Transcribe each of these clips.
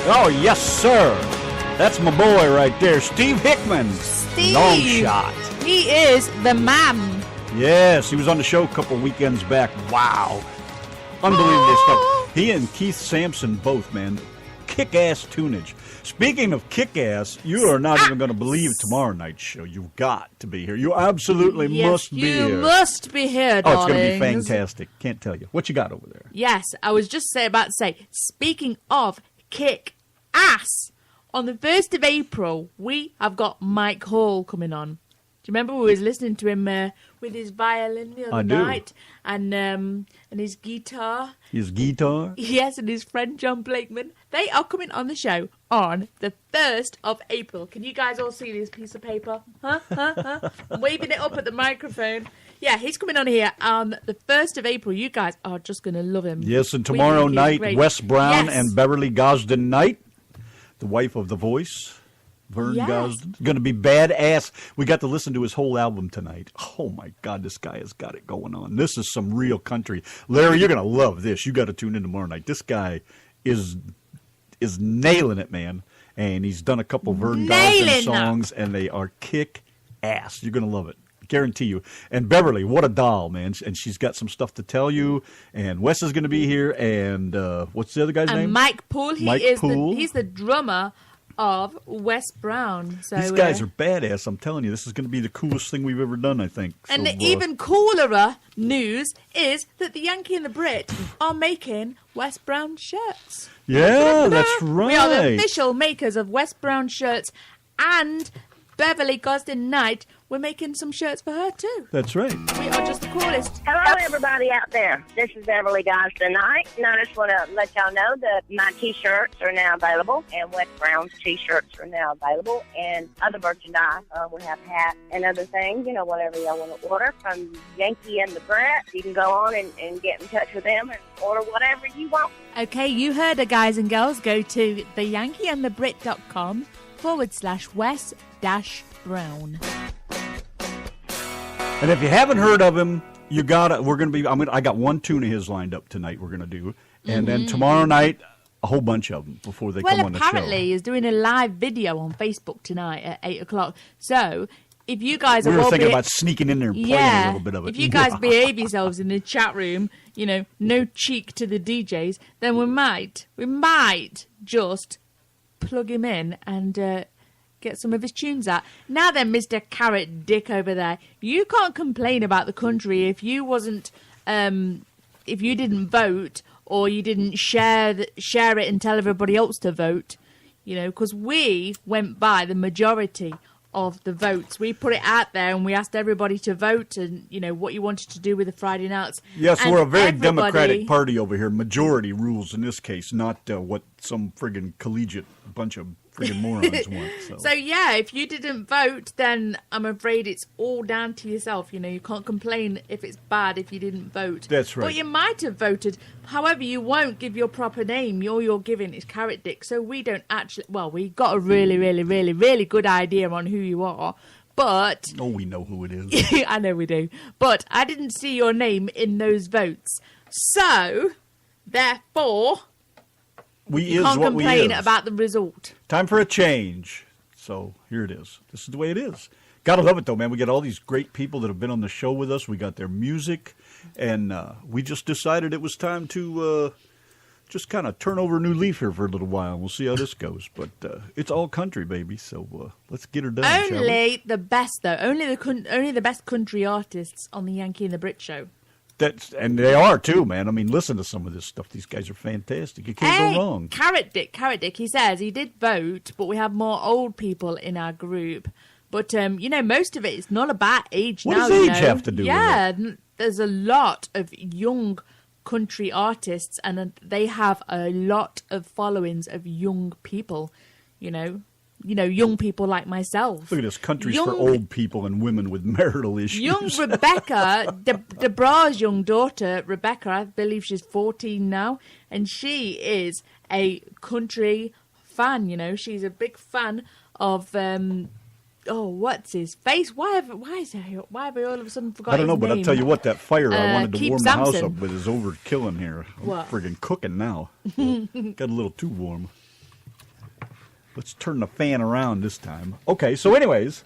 Oh, yes, sir. That's my boy right there, Steve Hickman. Steve. Long shot. He is the man. Yes, he was on the show a couple weekends back. Wow. Unbelievable stuff. He and Keith Sampson both, man. Kick-ass tunage. Speaking of kick-ass, you are not even going to believe tomorrow night's show. You've got to be here. You absolutely must be here. You must be here, darling. Oh, it's going to be fantastic. Can't tell you. What you got over there? Yes, I was just about to say, speaking of kick-ass, on the 1st of April, we have got Mike Hall coming on. Do you remember we was listening to him with his violin the other night and his guitar? His guitar? Yes, and his friend John Blakeman. They are coming on the show on the 1st of April. Can you guys all see this piece of paper? Huh? I'm waving it up at the microphone. Yeah, he's coming on here on the 1st of April. You guys are just going to love him. Yes, and tomorrow night, Wes Brown and Beverly Gosden Knight, the wife of The Voice. Vern Gosden. Going to be badass. We got to listen to his whole album tonight. Oh, my God, this guy has got it going on. This is some real country. Larry, you're going to love this. You got to tune in tomorrow night. This guy is nailing it, man. And he's done a couple Vern Gosden songs, and they are kick-ass. You're going to love it. Guarantee you. And Beverly, what a doll, man. And she's got some stuff to tell you. And Wes is going to be here. And what's the other guy's name? Mike Poole. He's the drummer of Wes Brown. So these guys are badass. I'm telling you, this is going to be the coolest thing we've ever done, I think. And the even cooler news is that the Yankee and the Brit are making Wes Brown shirts. Yeah, that's right. We are the official makers of Wes Brown shirts, and Beverly Gosden Knight, we're making some shirts for her too. That's right. We are just the coolest. Hello, everybody out there. This is Beverly Gosden Knight, and I just want to let y'all know that my T-shirts are now available, and Wes Brown's T-shirts are now available, and other merchandise. We have hats and other things, whatever y'all want to order from Yanki and the Brit. You can go on and get in touch with them and order whatever you want. Okay, you heard it, guys and girls. Go to theyankyandthebrit.com/Wes-Brown. And if you haven't heard of him, I got one tune of his lined up tonight we're going to do. And then tomorrow night, a whole bunch of them before they come on the show. Well, apparently he's doing a live video on Facebook tonight at 8 o'clock. So, if you guys we were thinking about sneaking in there and playing a little bit of it. If you guys behave yourselves in the chat room, no cheek to the DJs, then we might just plug him in and get some of his tunes out. Now then, Mr. Carrot Dick over there, you can't complain about the country if you didn't vote or you didn't share it and tell everybody else to vote, because we went by the majority of the votes. We put it out there and we asked everybody to vote and, what you wanted to do with the Friday nights. Yes, and we're a very democratic party over here. Majority rules in this case, not what some friggin' collegiate bunch of friggin' morons want. So yeah, if you didn't vote, then I'm afraid it's all down to yourself. You can't complain if it's bad if you didn't vote. That's right. But you might have voted. However, you won't give your proper name. All you're giving is Carrot Dick. So we don't actually... Well, we got a really, really, really, really good idea on who you are. But... Oh, we know who it is. I know we do. But I didn't see your name in those votes. So, therefore... You can't complain about the result. Time for a change. So here it is. This is the way it is. Gotta love it though, man. We got all these great people that have been on the show with us. We got their music, and we just decided it was time to just kind of turn over a new leaf here for a little while. We'll see how this goes. But it's all country, baby. So let's get her done. Only the best though. Only the best country artists on the Yankee and the Brit show. And they are too, man. I mean, listen to some of this stuff. These guys are fantastic. You can't go wrong. Carrot Dick. He says he did vote, but we have more old people in our group. But most of it is not about age now. What does age have to do with it? Yeah, there's a lot of young country artists, and they have a lot of followings of young people. Young people like myself. Look at this. Country's for old people and women with marital issues. Young Rebecca, Debra's young daughter, Rebecca, I believe she's 14 now, and she is a country fan, She's a big fan of, what's his face? Why have we all of a sudden forgotten his name? I don't know, but I'll tell you what, that fire I wanted to Keith warm Sampson. the house up with is over killing here. I'm friggin' cooking now. Got a little too warm. Let's turn the fan around this time. Okay, so anyways,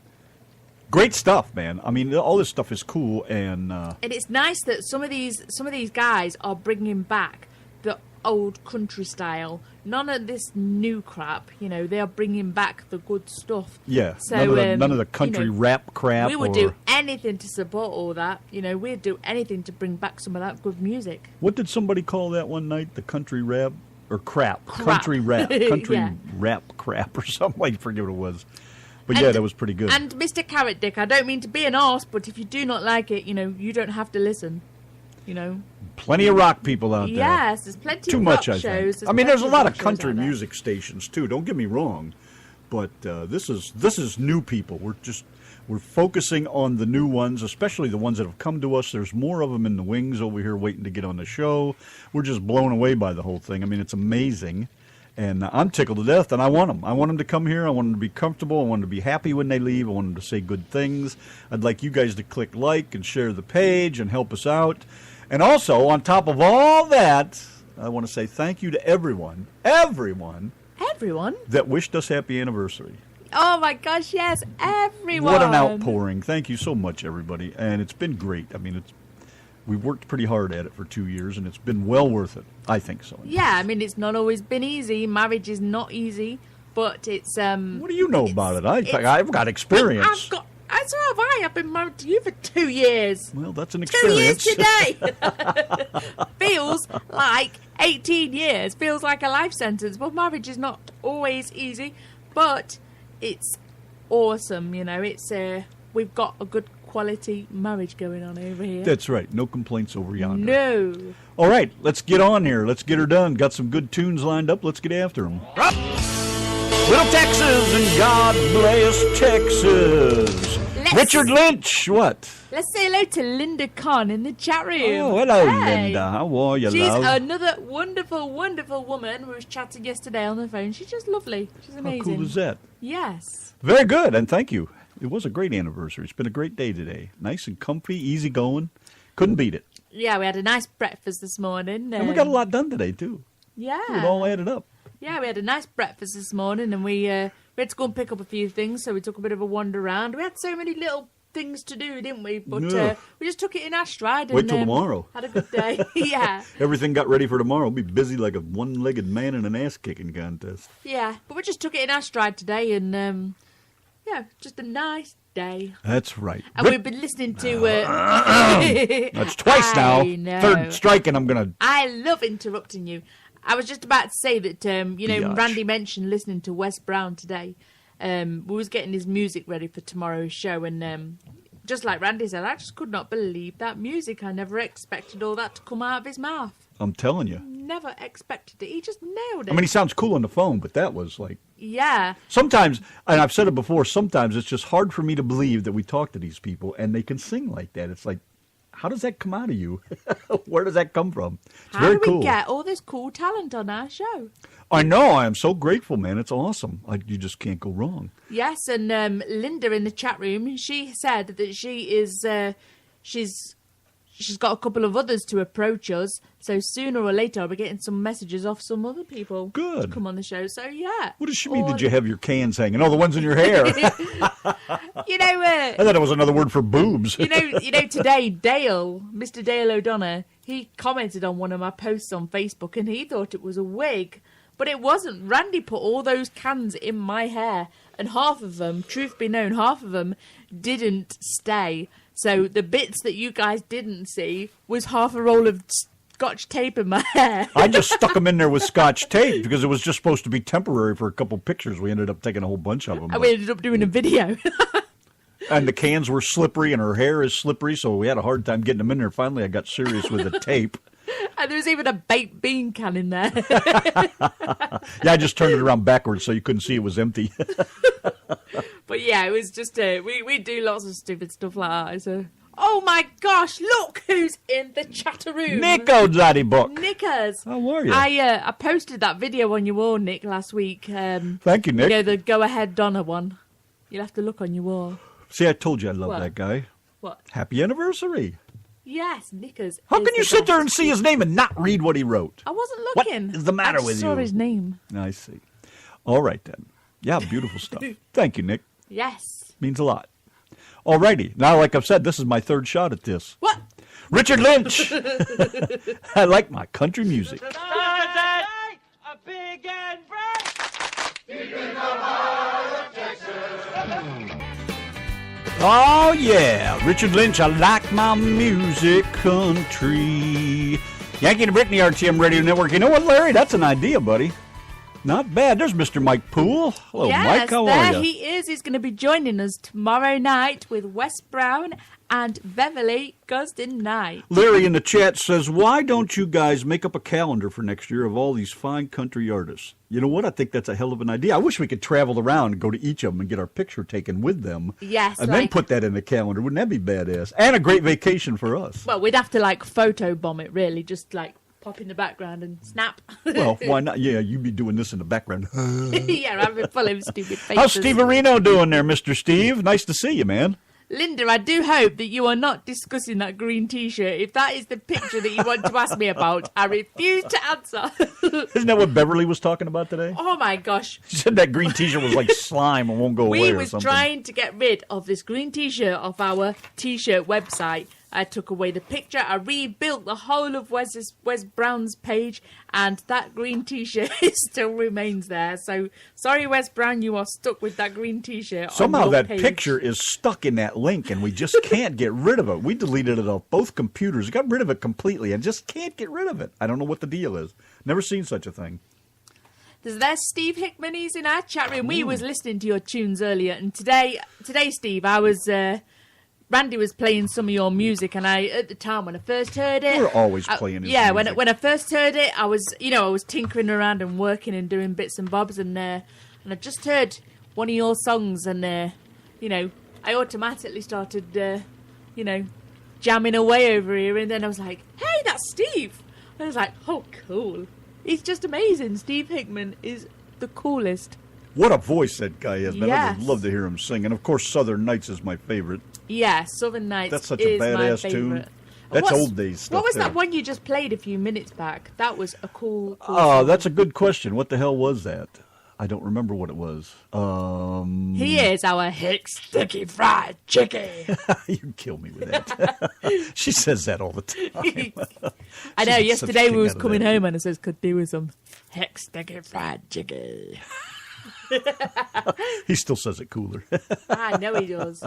great stuff, man. I mean, all this stuff is cool, and it's nice that some of these guys are bringing back the old country style. None of this new crap, they are bringing back the good stuff. Yeah, so, none of the country rap crap. We would do anything to support all that. We'd do anything to bring back some of that good music. What did somebody call that one night? The country rap? Or crap. Country rap. Country rap crap or something. I forget what it was. But yeah, that was pretty good. And Mr. Carrot Dick, I don't mean to be an arse, but if you do not like it, you don't have to listen. Plenty of rock people out there. Yes, there's plenty Too of much, rock shows. I mean, there's a lot of country music stations too. Don't get me wrong, but this is new people. We're focusing on the new ones, especially the ones that have come to us. There's more of them in the wings over here waiting to get on the show. We're just blown away by the whole thing. I mean, it's amazing. And I'm tickled to death, and I want them. I want them to come here. I want them to be comfortable. I want them to be happy when they leave. I want them to say good things. I'd like you guys to click like and share the page and help us out. And also, on top of all that, I want to say thank you to everyone that wished us happy anniversary. Oh, my gosh, yes, everyone. What an outpouring. Thank you so much, everybody. And it's been great. I mean, we've worked pretty hard at it for 2 years, and it's been well worth it. I think so. Yeah, I mean, it's not always been easy. Marriage is not easy, but it's... What do you know about it? I've got experience. So have I. I've been married to you for 2 years. Well, that's an experience. 2 years today. Feels like 18 years. Feels like a life sentence. Well, marriage is not always easy, but it's awesome. It's we've got a good quality marriage going on over here. That's right. No complaints over yonder. No. All right, let's get on here. Let's get her done. Got some good tunes lined up. Let's get after them. Little Texas, and God bless Texas. Richard Lynch, what? Let's say hello to Linda Conn in the chat room. Oh, hello, Linda. How are you, She's love? another wonderful, wonderful woman. We were chatting yesterday on the phone. She's just lovely. She's amazing. How cool is that? Yes. Very good, and thank you. It was a great anniversary. It's been a great day today. Nice and comfy, easy going. Couldn't beat it. Yeah, we had a nice breakfast this morning. And we got a lot done today, too. Yeah. It all added up. Yeah, we had a nice breakfast this morning, and we had to go and pick up a few things, so we took a bit of a wander around. We had so many little things to do, didn't we? But we just took it in our stride. Wait till tomorrow. Had a good day. Yeah. Everything got ready for tomorrow. We'll be busy like a one-legged man in an ass-kicking contest. Yeah, but we just took it in our stride today, and just a nice day. That's right. And we've been listening to... That's twice now. Know. Third strike, and I'm going to... I love interrupting you. I was just about to say that, Randy mentioned listening to Wes Brown today. We was getting his music ready for tomorrow's show, and just like Randy said, I just could not believe that music. I never expected all that to come out of his mouth. I'm telling you. Never expected it. He just nailed it. I mean, he sounds cool on the phone, but that was like... Yeah. Sometimes, and I've said it before, sometimes it's just hard for me to believe that we talk to these people and they can sing like that. It's like, how does that come out of you? Where does that come from? It's very cool. How do we get all this cool talent on our show? I know. I am so grateful, man. It's awesome. You just can't go wrong. Yes, and Linda in the chat room, she said that she is... She's got a couple of others to approach us, so sooner or later I'll be getting some messages off some other people to come on the show. So, yeah. What does she mean, did you have your cans hanging? Oh, the ones in your hair. I thought it was another word for boobs. Today, Mr. Dale O'Donnell, he commented on one of my posts on Facebook, and he thought it was a wig. But it wasn't. Randy put all those cans in my hair, and half of them, truth be known, half of them didn't stay. So the bits that you guys didn't see was half a roll of Scotch tape in my hair. I just stuck them in there with Scotch tape because it was just supposed to be temporary for a couple pictures. We ended up taking a whole bunch of them. And we ended up doing a video. And the cans were slippery and her hair is slippery, so we had a hard time getting them in there. Finally, I got serious with the tape. And there was even a baked bean can in there. Yeah, I just turned it around backwards so you couldn't see it was empty. But yeah, it was just, we do lots of stupid stuff like that. So, oh my gosh, look who's in the chatter room. Nico Daddy Book. Nickers. How are you? I posted that video on your wall, Nick, last week. Thank you, Nick. The Go Ahead Donna one. You'll have to look on your wall. See, I told you I love that guy. What? Happy anniversary. Yes, Nickers. How can you sit there and see his name and not read what he wrote? I wasn't looking. What is the matter with you? I saw his name. I see. All right, then. Yeah, beautiful stuff. Thank you, Nick. Yes. Means a lot. Alrighty. Now, like I've said, this is my third shot at this. What? Richard Lynch. I like my country music. A big and bright. Deep in the heart of Texas. Oh, yeah. Richard Lynch, I like my music country. Yankee and Brit, the RTM Radio Network. You know what, Larry? That's an idea, buddy. Not bad. There's Mr. Mike Poole. Hello, yes, Mike. How are there you? he is. He's going to be joining us tomorrow night with Wes Brown and Beverly Gosden Knight. Larry in the chat says, why don't you guys make up a calendar for next year of all these fine country artists? You know what? I think that's a hell of an idea. I wish we could travel around and go to each of them and get our picture taken with them. Yes. And then put that in the calendar. Wouldn't that be badass? And a great vacation for us. Well, we'd have to, photobomb it, really. Just, pop in the background and snap. Well, why not? Yeah, you'd be doing this in the background. Yeah, I'm full of stupid faces. How's Steve Areno doing there, Mr. Steve? Nice to see you, man. Linda, I do hope that you are not discussing that green T-shirt. If that is the picture that you want to ask me about, I refuse to answer. Isn't that what Beverly was talking about today? Oh, my gosh. She said that green T-shirt was like slime and won't go away or We something. was trying to get rid of this green T-shirt off our T-shirt website. I took away the picture. I rebuilt the whole of Wes Brown's page, and that green T-shirt still remains there. So, sorry, Wes Brown, you are stuck with that green T-shirt. Somehow on your that page. picture is stuck in that link, and we just can't get rid of it. We deleted it off both computers, got rid of it completely, and just can't get rid of it. I don't know what the deal is. Never seen such a thing. There's Steve Hickman. He's in our chat room. We was listening to your tunes earlier, and today, Steve, I was. Randy was playing some of your music, and at the time when I first heard it, We're always playing his yeah, music. when I first heard it, I was tinkering around and working and doing bits and bobs, and I just heard one of your songs, and I automatically started, jamming away over here, and then I was like, hey, that's Steve. And I was like, oh, cool. He's just amazing. Steve Hickman is the coolest. What a voice that guy has, man. Yes. I would love to hear him sing. And, of course, Southern Nights is my favorite. Yeah, Southern Nights. That's such a badass tune. That's old days stuff. What was there. that one you just played a few minutes back? That was a cool Oh, song. that's a good question. What the hell was that? I don't remember what it was. He is our hick sticky fried chicken. You kill me with that. She says that all the time. I know. She gets such Yesterday kick we was out of coming that. home and I says, could do with some hick sticky fried chicken. He still says it cooler. I know he does.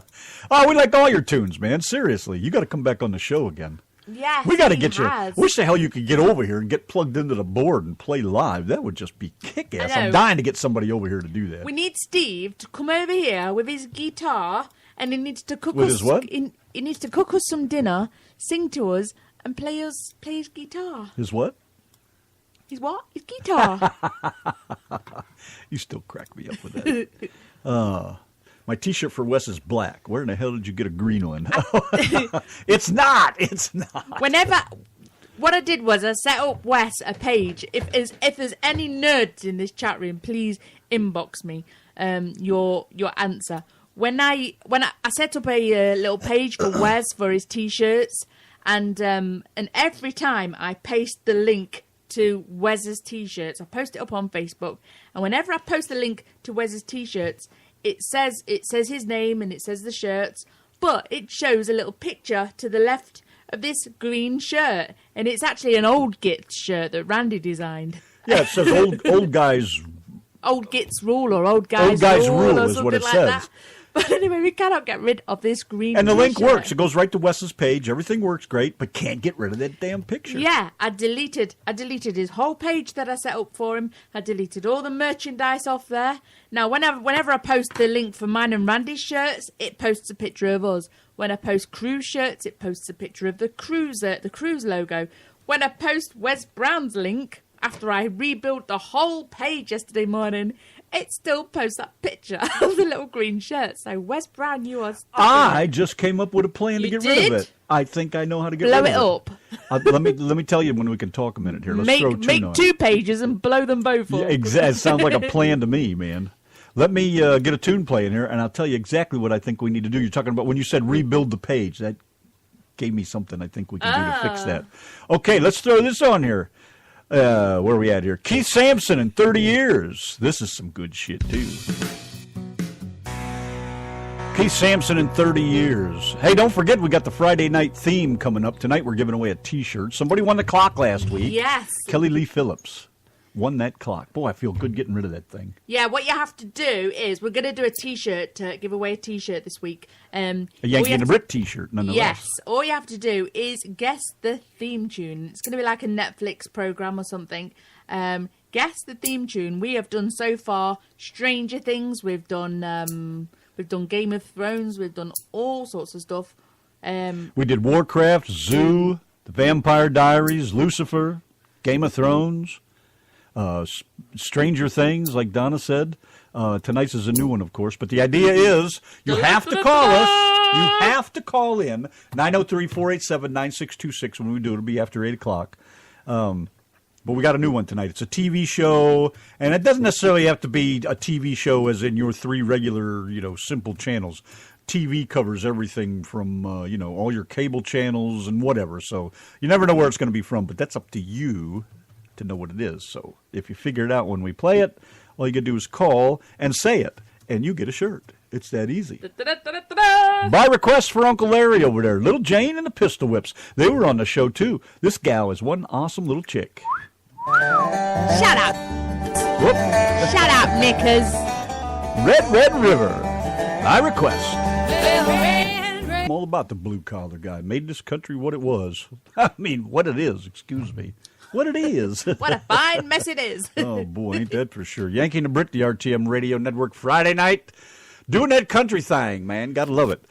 Oh, we like all your tunes, man. Seriously, you got to come back on the show again. Yes, We got to he get you. has. Wish the hell you could get over here and get plugged into the board and play live. That would just be kick-ass. I know. I'm dying to get somebody over here to do that. We need Steve to come over here with his guitar, and he needs to cook With us. his what? He needs to cook us some dinner, sing to us, and play his guitar. His what? His what? His guitar. You still crack me up with that. My T-shirt for Wes is black. Where in the hell did you get a green one? It's not. It's not. What I did was I set up Wes a page. If there's any nerds in this chat room, please inbox me your answer. When I set up a little page for Wes for his T-shirts, and every time I paste the link to Wes's T-shirts, I post it up on Facebook, and whenever I post the link to Wes's T-shirts, it says his name and it says the shirts, but it shows a little picture to the left of this green shirt, and it's actually an Old Git shirt that Randy designed. Yeah, it says old guys. Old Gits rule or Old Guys Rule or is something what it like says. that. But anyway, we cannot get rid of this green And the link T-shirt. works. It goes right to Wes's page. Everything works great, but can't get rid of that damn picture. Yeah, I deleted his whole page that I set up for him. I deleted all the merchandise off there. Now, whenever I post the link for mine and Randy's shirts, it posts a picture of us. When I post cruise shirts, it posts a picture of the cruise logo. When I post Wes Brown's link, after I rebuilt the whole page yesterday morning, it still posts that picture of the little green shirt. So, Wes Brown, you are stuck I just came up with a plan to You get rid did? of it. I think I know how to get Blow rid it of up. Let me tell you when we can talk a minute here. Let's throw Make on. two pages and blow them both up. Yeah, exactly. Sounds like a plan to me, man. Let me get a tune playing here, and I'll tell you exactly what I think we need to do. You're talking about when you said rebuild the page. That gave me something I think we can do to fix that. Okay, let's throw this on here. Where are we at here? Keith Sampson in 30 years. This is some good shit, too. Keith Sampson in 30 years. Hey, don't forget, we got the Friday night theme coming up. Tonight we're giving away a T-shirt. Somebody won the clock last week. Yes. Kelly Lee Phillips won that clock. Boy, I feel good getting rid of that thing. Yeah, what you have to do is, we're going to do a T-shirt, to give away a T-shirt this week. A Yankee and a Brit T-shirt, nonetheless. Yes. All you have to do is guess the theme tune. It's going to be like a Netflix program or something. Guess the theme tune. We have done so far Stranger Things. We've done Game of Thrones. We've done all sorts of stuff. We did Warcraft, Zoo, The Vampire Diaries, Lucifer, Game of Thrones, Stranger Things, like Donna said. Tonight's is a new one, of course. But the idea is you have to call us. You have to call in 903-487-9626 when we do it. It'll be after 8 o'clock. But we got a new one tonight. It's a TV show, and it doesn't necessarily have to be a TV show as in your 3 regular, simple channels. TV covers everything from, all your cable channels and whatever. So you never know where it's going to be from, but that's up to you to know what it is. So if you figure it out when we play it, all you got to do is call and say it, and you get a shirt. It's that easy. By request for Uncle Larry over there. Little Jane and the Pistol Whips. They were on the show, too. This gal is one awesome little chick. Shut up. Whoop. Shut up, Knickers. Red River. By request. I'm all about the blue-collar guy. Made this country what it was. I mean, what it is, excuse me. What it is. What a fine mess it is. Oh, boy, ain't that for sure. Yankee and the Brit, the RTM Radio Network, Friday night. Doing that country thing, man. Gotta love it.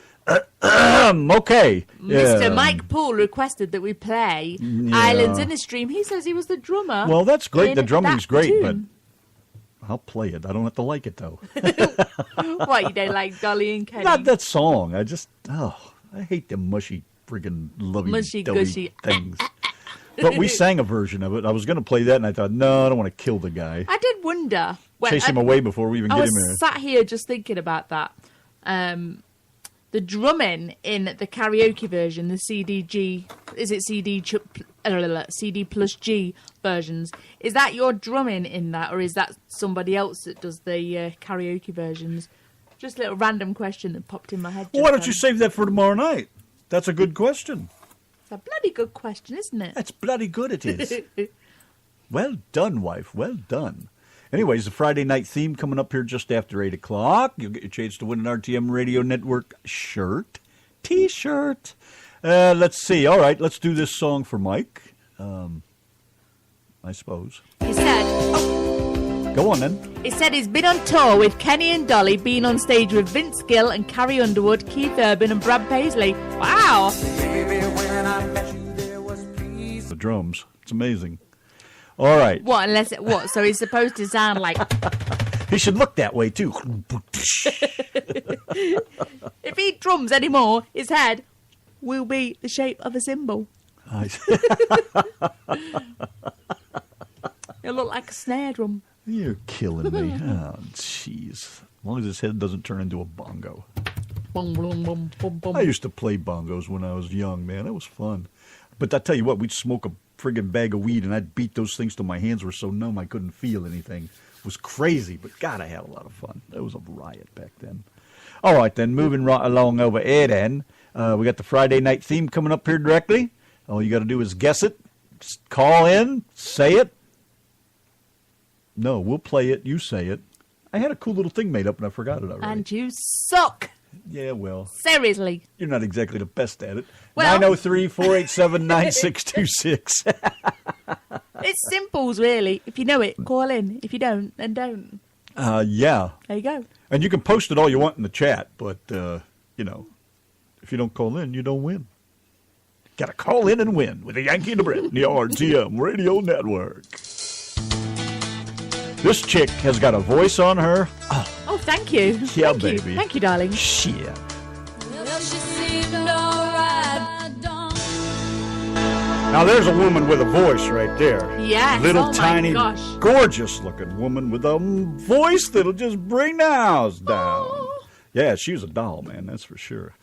Okay. Mr. Mike Poole requested that we play Islands in a Stream. He says he was the drummer. Well, that's great. The drumming's great, tune. but I'll play it. I don't have to like it, though. What, you don't like Dolly and Kenny? Not that song. I hate them mushy, friggin' lovey-dovey things. But we sang a version of it. I was going to play that, and I thought, no, I don't want to kill the guy. I did wonder. Chase him away before we even get him there. I was sat here just thinking about that. The drumming in the karaoke version, the CD plus G versions, is that your drumming in that, or is that somebody else that does the karaoke versions? Just a little random question that popped in my head. Well, why don't you save that for tomorrow night? That's a good question. It's a bloody good question, isn't it? That's bloody good, it is. Well done, wife. Well done. Anyways, the Friday night theme coming up here just after 8 o'clock. You'll get your chance to win an RTM Radio Network shirt. T-shirt. Let's see. All right, let's do this song for Mike. I suppose. He said... Go on, then. He said he's been on tour with Kenny and Dolly, been on stage with Vince Gill and Carrie Underwood, Keith Urban and Brad Paisley. Wow. The drums. It's amazing. All right. What? So he's supposed to sound like... He should look that way, too. If he drums anymore, his head will be the shape of a cymbal. It'll look like a snare drum. You're killing me. Oh, jeez. As long as his head doesn't turn into a bongo. Boom, boom, boom, boom, boom. I used to play bongos when I was young, man. It was fun. But I tell you what, we'd smoke a friggin' bag of weed, and I'd beat those things till my hands were so numb I couldn't feel anything. It was crazy, but God, I had a lot of fun. It was a riot back then. All right, then, moving right along over here, then. We got the Friday night theme coming up here directly. All you got to do is guess it. Just call in, say it. No, we'll play it. You say it. I had a cool little thing made up, and I forgot it already. And you suck. Yeah, well. Seriously. You're not exactly the best at it. Well, 903-487-9626. It's simples, really. If you know it, call in. If you don't, then don't. Yeah. There you go. And you can post it all you want in the chat, but, if you don't call in, you don't win. Got to call in and win with the Yankee and the Brit, the RTM Radio Network. This chick has got a voice on her. Oh, thank you. Yeah, thank baby. You. Thank you, darling. Shit. Well, she seemed all right. Now, there's a woman with a voice right there. Yes. Little oh tiny, my gosh. gorgeous-looking woman with a voice that'll just bring the house down. Oh. Yeah, she's a doll, man, that's for sure.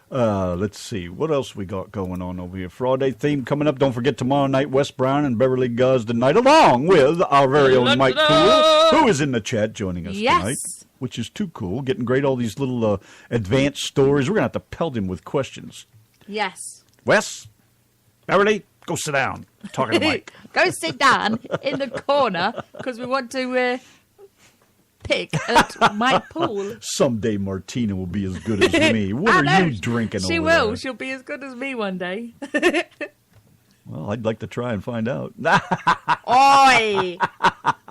Let's see. What else we got going on over here? Friday theme coming up. Don't forget tomorrow night, Wes Brown and Beverly Gosden night, along with our very own Mike Poole, who is in the chat joining us tonight, which is too cool. Getting great, all these little advanced stories. We're going to have to pelt him with questions. Yes. Wes, Beverly, go sit down. I'm talking to Mike. Go sit down in the corner because we want to pick at Mike Poole. Someday Martina will be as good as me. What are you drinking over there? She will. She'll be as good as me one day. Well, I'd like to try and find out. Oi!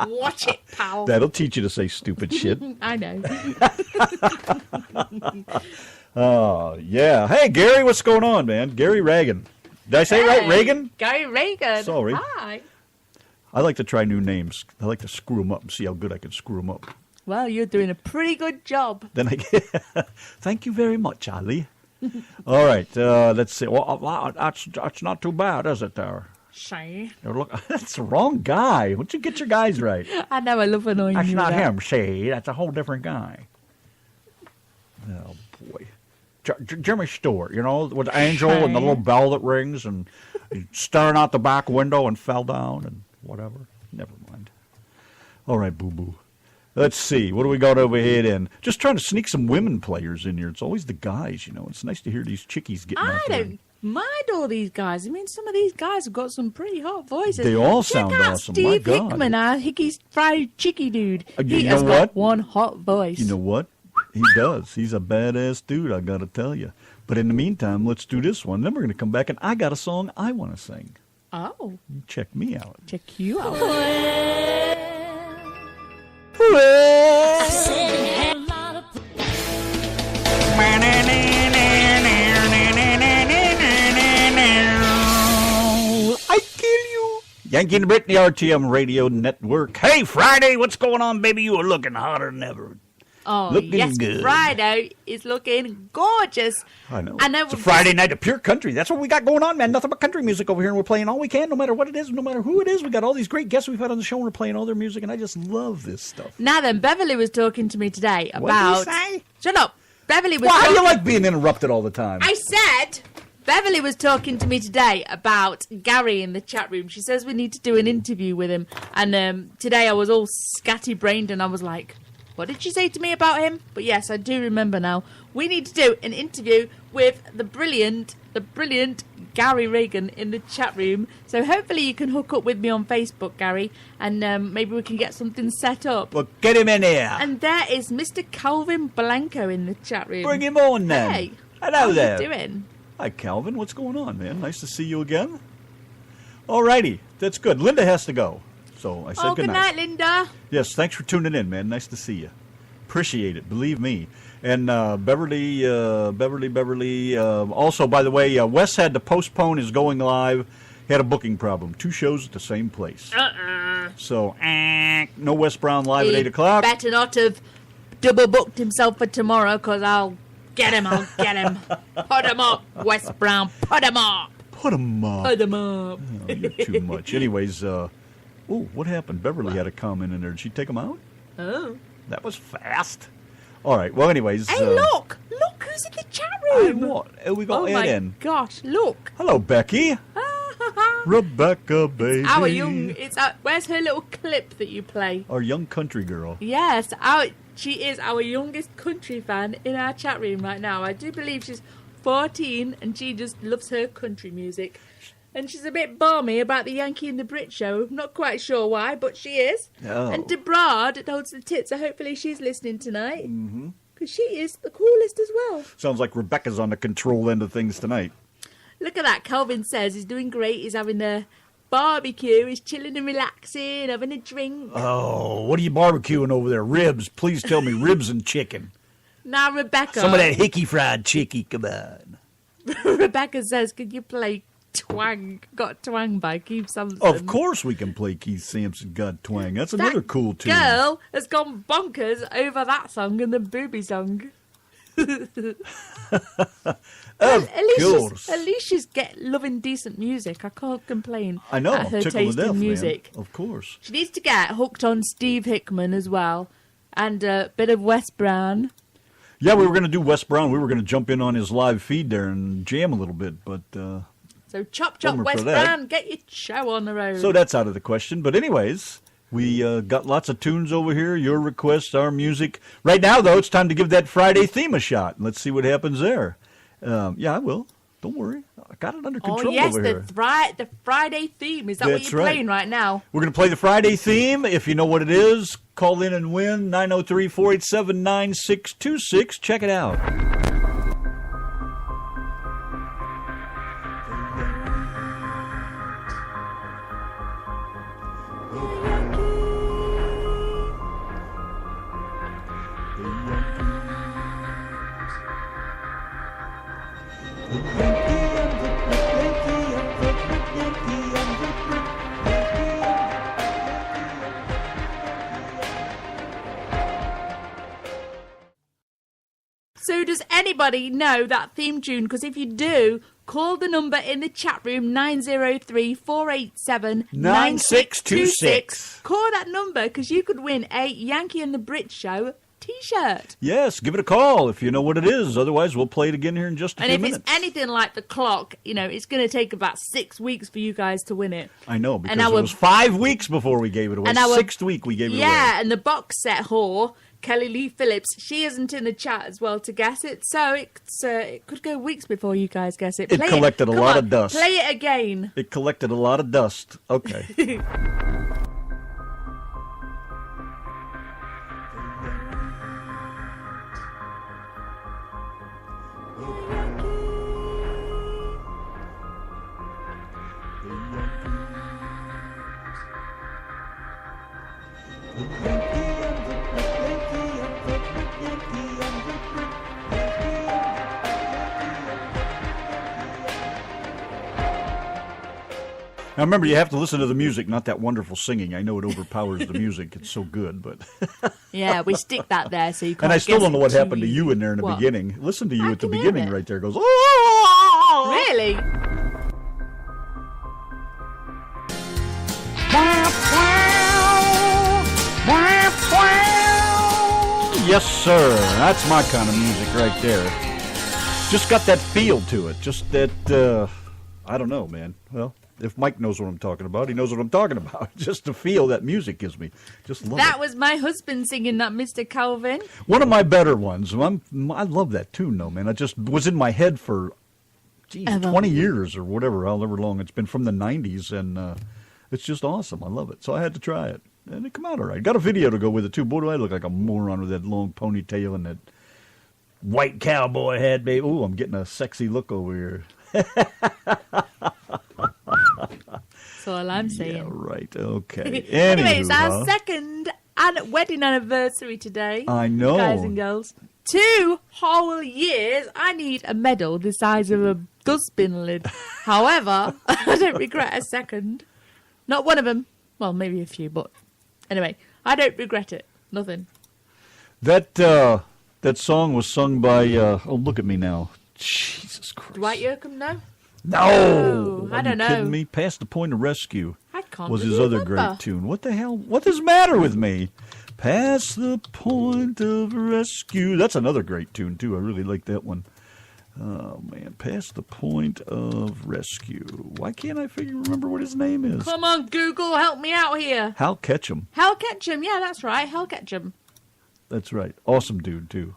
Watch it, pal. That'll teach you to say stupid shit. I know. Oh, yeah. Hey, Gary, what's going on, man? Gary Reagan. Did I say it right? Reagan? Gary Reagan. Sorry. Hi. I like to try new names. I like to screw them up and see how good I can screw them up. Well, you're doing a pretty good job. Then I get... Thank you very much, Ali. All right, let's see. Well, that's not too bad, is it, there? See? Look, that's the wrong guy. Why don't you get your guys right? I know, I love annoying That's you. not with that. him, see? That's a whole different guy. Oh, boy. Jimmy Stewart, you know, with the angel and the little bell that rings and he's staring out the back window and fell down and whatever. Never mind. All right, boo-boo. Let's see. What do we got over here then? Just trying to sneak some women players in here. It's always the guys, you know. It's nice to hear these chickies getting out I there. don't mind all these guys. I mean, some of these guys have got some pretty hot voices. They all sound Check out awesome. Steve My God. Hickman, our Hickey's fried chickie dude. You He know has what? got one hot voice. You know what? He does. He's a badass dude, I got to tell you. But in the meantime, let's do this one. Then we're going to come back, and I got a song I want to sing. Oh. You check me out. Check you out. I kill you. Yanki and Brit, the RTM Radio Network. Hey, Friday, what's going on, baby? You are looking hotter than ever. Oh, Looking yes, good. Friday is looking gorgeous. I know. And It's a Friday night of pure country. That's what we got going on, man. Nothing but country music over here, and we're playing all we can, no matter what it is, no matter who it is. We got all these great guests we've had on the show, and we're playing all their music, and I just love this stuff. Now then, Beverly was talking to me today about... What did you say? Shut up. Beverly was Why do talking... you like being interrupted all the time? I said... Beverly was talking to me today about Gary in the chat room. She says we need to do an interview with him. And today I was all scatty-brained, and I was like... What did she say to me about him? But yes, I do remember now. We need to do an interview with the brilliant Gary Reagan in the chat room. So hopefully you can hook up with me on Facebook, Gary, and maybe we can get something set up. Well, get him in here. And there is Mr. Calvin Blanco in the chat room. Bring him on, then. Hey, hello how there. you doing? Hi, Calvin. What's going on, man? Nice to see you again. All righty. That's good. Linda has to go. So I said Good night, Linda. Yes, thanks for tuning in, man. Nice to see you. Appreciate it, believe me. And Beverly. Also, by the way, Wes had to postpone his going live. He had a booking problem. 2 shows at the same place. So, no Wes Brown live at 8 o'clock. Better not have double booked himself for tomorrow, because I'll get him. Put him up, Wes Brown. Put him up. Put him up. Put him up. Oh, you're too much. Anyways, what happened? Beverly had a comment in there. Did she take him out? Oh. That was fast. All right. Well, anyways. Hey, look who's in the chat room. We got oh Ed my in. gosh, look. Hello, Becky. Rebecca, baby. Our young, where's her little clip that you play? Our young country girl. Yes, she is our youngest country fan in our chat room right now. I do believe she's 14 and she just loves her country music. And she's a bit balmy about the Yankee and the Brit show. Not quite sure why, but she is. Oh. And Debrard that holds the tits, so hopefully she's listening tonight. Mm-hmm. Because she is the coolest as well. Sounds like Rebecca's on the control end of things tonight. Look at that. Calvin says he's doing great. He's having a barbecue. He's chilling and relaxing, having a drink. Oh, what are you barbecuing over there? Ribs. Please tell me ribs and chicken. Now, Rebecca. Some of that hickey fried chicky. Come on. Rebecca says, could you play Twang? Got Twang by Keith Sampson. Of course we can play Keith Sampson Got Twang. That's another cool tune. Girl has gone bonkers over that song and the booby song. Of course. At least she's loving decent music. I can't complain. I know. At her Tickled taste to death, in music. Man. Of course. She needs to get hooked on Steve Hickman as well. And a bit of Wes Brown. Yeah, we were going to do Wes Brown. We were going to jump in on his live feed there and jam a little bit, but... So chop, bummer Wes for that. Brown, get your show on the road. So that's out of the question. But anyways, we got lots of tunes over here, your requests, our music. Right now, though, it's time to give that Friday theme a shot. Let's see what happens there. Yeah, I will. Don't worry. I got it under control over here. The Friday theme. Is that what you're playing right now? We're going to play the Friday theme. If you know what it is, call in and win. 903-487-9626. Check it out. So does anybody know that theme tune? Because if you do, call the number in the chat room, 903-487-9626. Call that number because you could win a Yankee and the Brit Show T-shirt. Yes, give it a call if you know what it is. Otherwise, we'll play it again here in just a few minutes. And if it's anything like the clock, it's going to take about 6 weeks for you guys to win it. I know, because it was 5 weeks before we gave it away. Sixth week we gave it away. Yeah, and the box set whore, Kelly Lee Phillips, she isn't in the chat as well to guess it, so it could go weeks before you guys guess it. It collected a lot of dust. Play it again. It collected a lot of dust. Okay. Now, remember, you have to listen to the music, not that wonderful singing. I know it overpowers the music. It's so good, but... Yeah, we stick that there so you can't And I still don't know what happened to you in there in the beginning. Listen to you at the beginning right there. It goes, oh! Really? Yes, sir. That's my kind of music right there. Just got that feel to it. Just that, I don't know, man. Well... If Mike knows what I'm talking about, he knows what I'm talking about. Just the feel that music gives me. Just love it. That was my husband singing that, Mr. Calvin. One of my better ones. I love that tune, though, man. It just was in my head for, 20 years or whatever, however long it's been, from the 90s. And it's just awesome. I love it. So I had to try it. And it came out all right. Got a video to go with it, too. Boy, do I look like a moron with that long ponytail and that white cowboy hat, baby. Ooh, I'm getting a sexy look over here. That's all I'm saying. Yeah, right. Okay. Anyways, our second wedding anniversary today. I know. Guys and girls. 2 whole years. I need a medal the size of a dustbin lid. However, I don't regret a second. Not one of them. Well, maybe a few, but anyway, I don't regret it. Nothing. That song was sung by, look at me now. Jesus Christ. Dwight Yoakam, no? No! I don't know. Are you kidding me? Past the Point of Rescue I can't was his other great tune. What the hell? What is the matter with me? Past the Point of Rescue. That's another great tune, too. I really like that one. Oh, man. Past the Point of Rescue. Why can't I remember what his name is? Come on, Google. Help me out here. Hal Ketchum. Hal Ketchum. Yeah, that's right. Hal Ketchum. That's right. Awesome dude, too.